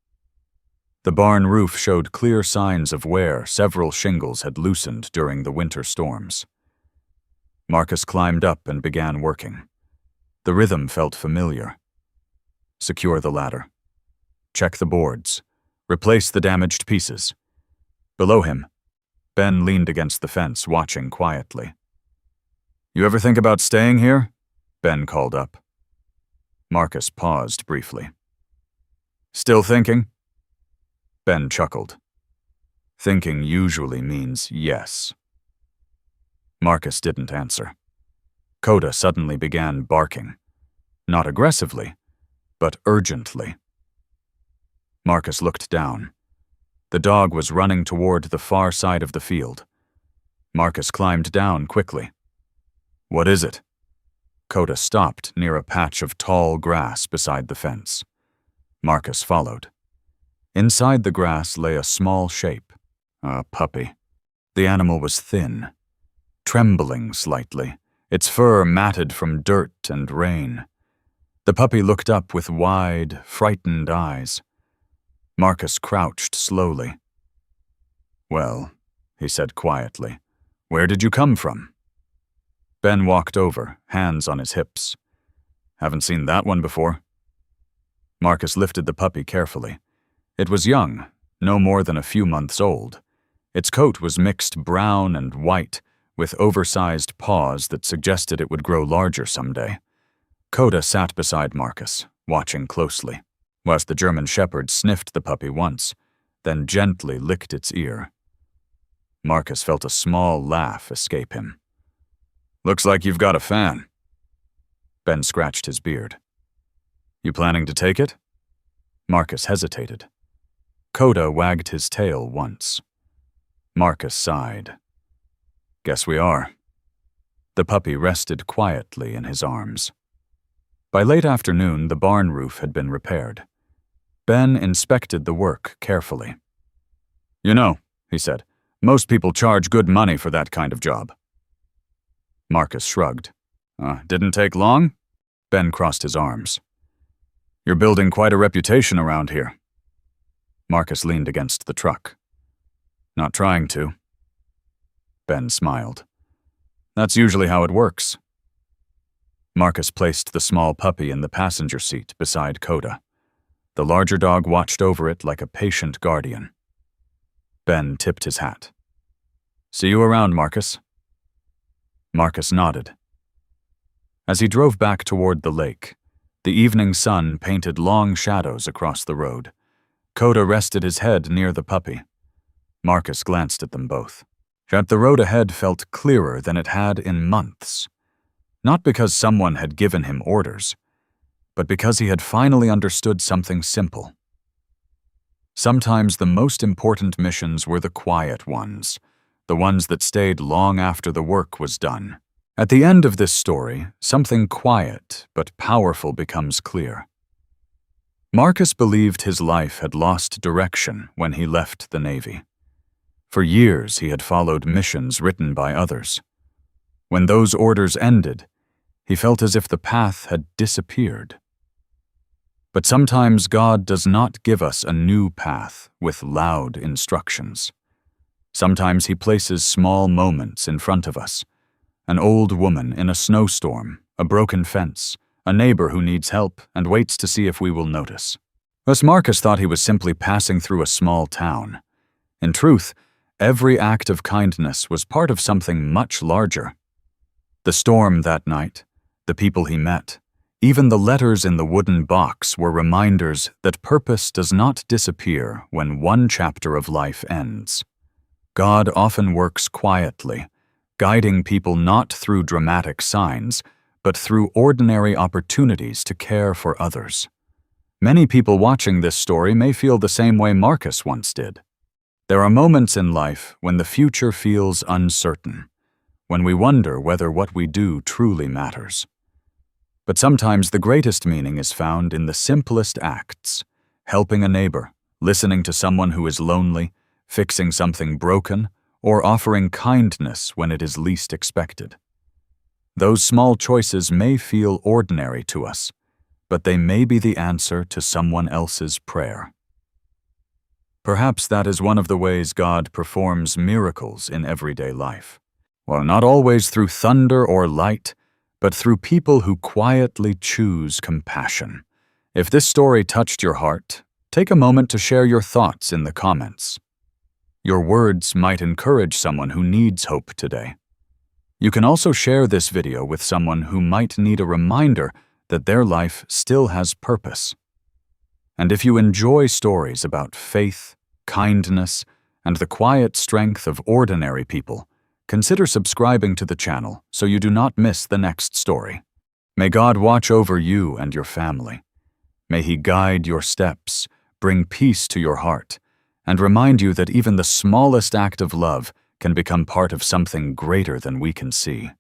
The barn roof showed clear signs of wear several shingles had loosened during the winter storms. Marcus climbed up and began working. The rhythm felt familiar. Secure the ladder. Check the boards. Replace the damaged pieces. Below him, Ben leaned against the fence, watching quietly. "You ever think about staying here?" Ben called up. Marcus paused briefly. "Still thinking?" Ben chuckled. Thinking usually means yes. Marcus didn't answer. Coda suddenly began barking. Not aggressively, but urgently. Marcus looked down. The dog was running toward the far side of the field. Marcus climbed down quickly. "What is it?" Coda stopped near a patch of tall grass beside the fence. Marcus followed. Inside the grass lay a small shape, a puppy. The animal was thin, trembling slightly, its fur matted from dirt and rain. The puppy looked up with wide, frightened eyes. Marcus crouched slowly. "Well," he said quietly, "where did you come from?" Ben walked over, hands on his hips. "Haven't seen that one before." Marcus lifted the puppy carefully. It was young, no more than a few months old. Its coat was mixed brown and white, with oversized paws that suggested it would grow larger someday. Coda sat beside Marcus, watching closely, whilst the German shepherd sniffed the puppy once, then gently licked its ear. Marcus felt a small laugh escape him. "Looks like you've got a fan." Ben scratched his beard. "You planning to take it?" Marcus hesitated. Coda wagged his tail once. Marcus sighed. "Guess we are." The puppy rested quietly in his arms. By late afternoon, the barn roof had been repaired. Ben inspected the work carefully. "You know," he said, "most people charge good money for that kind of job." Marcus shrugged. Didn't take long?" Ben crossed his arms. "You're building quite a reputation around here." Marcus leaned against the truck. "Not trying to." Ben smiled. "That's usually how it works." Marcus placed the small puppy in the passenger seat beside Coda. The larger dog watched over it like a patient guardian. Ben tipped his hat. "See you around, Marcus." Marcus nodded. As he drove back toward the lake, the evening sun painted long shadows across the road. Coda rested his head near the puppy. Marcus glanced at them both. Yet the road ahead felt clearer than it had in months. Not because someone had given him orders, but because he had finally understood something simple. Sometimes the most important missions were the quiet ones, the ones that stayed long after the work was done. At the end of this story, something quiet but powerful becomes clear. Marcus believed his life had lost direction when he left the Navy. For years he had followed missions written by others. When those orders ended, he felt as if the path had disappeared. But sometimes God does not give us a new path with loud instructions. Sometimes he places small moments in front of us. An old woman in a snowstorm, a broken fence, a neighbor who needs help and waits to see if we will notice. Thus Marcus thought he was simply passing through a small town. In truth, every act of kindness was part of something much larger. The storm that night, the people he met, even the letters in the wooden box were reminders that purpose does not disappear when one chapter of life ends. God often works quietly, guiding people not through dramatic signs, but through ordinary opportunities to care for others. Many people watching this story may feel the same way Marcus once did. There are moments in life when the future feels uncertain, when we wonder whether what we do truly matters. But sometimes the greatest meaning is found in the simplest acts: helping a neighbor, listening to someone who is lonely, fixing something broken, or offering kindness when it is least expected. Those small choices may feel ordinary to us, but they may be the answer to someone else's prayer. Perhaps that is one of the ways God performs miracles in everyday life. Well, not always through thunder or light, but through people who quietly choose compassion. If this story touched your heart, take a moment to share your thoughts in the comments. Your words might encourage someone who needs hope today. You can also share this video with someone who might need a reminder that their life still has purpose. And if you enjoy stories about faith, kindness, and the quiet strength of ordinary people, consider subscribing to the channel so you do not miss the next story. May God watch over you and your family. May He guide your steps, bring peace to your heart, and remind you that even the smallest act of love can become part of something greater than we can see.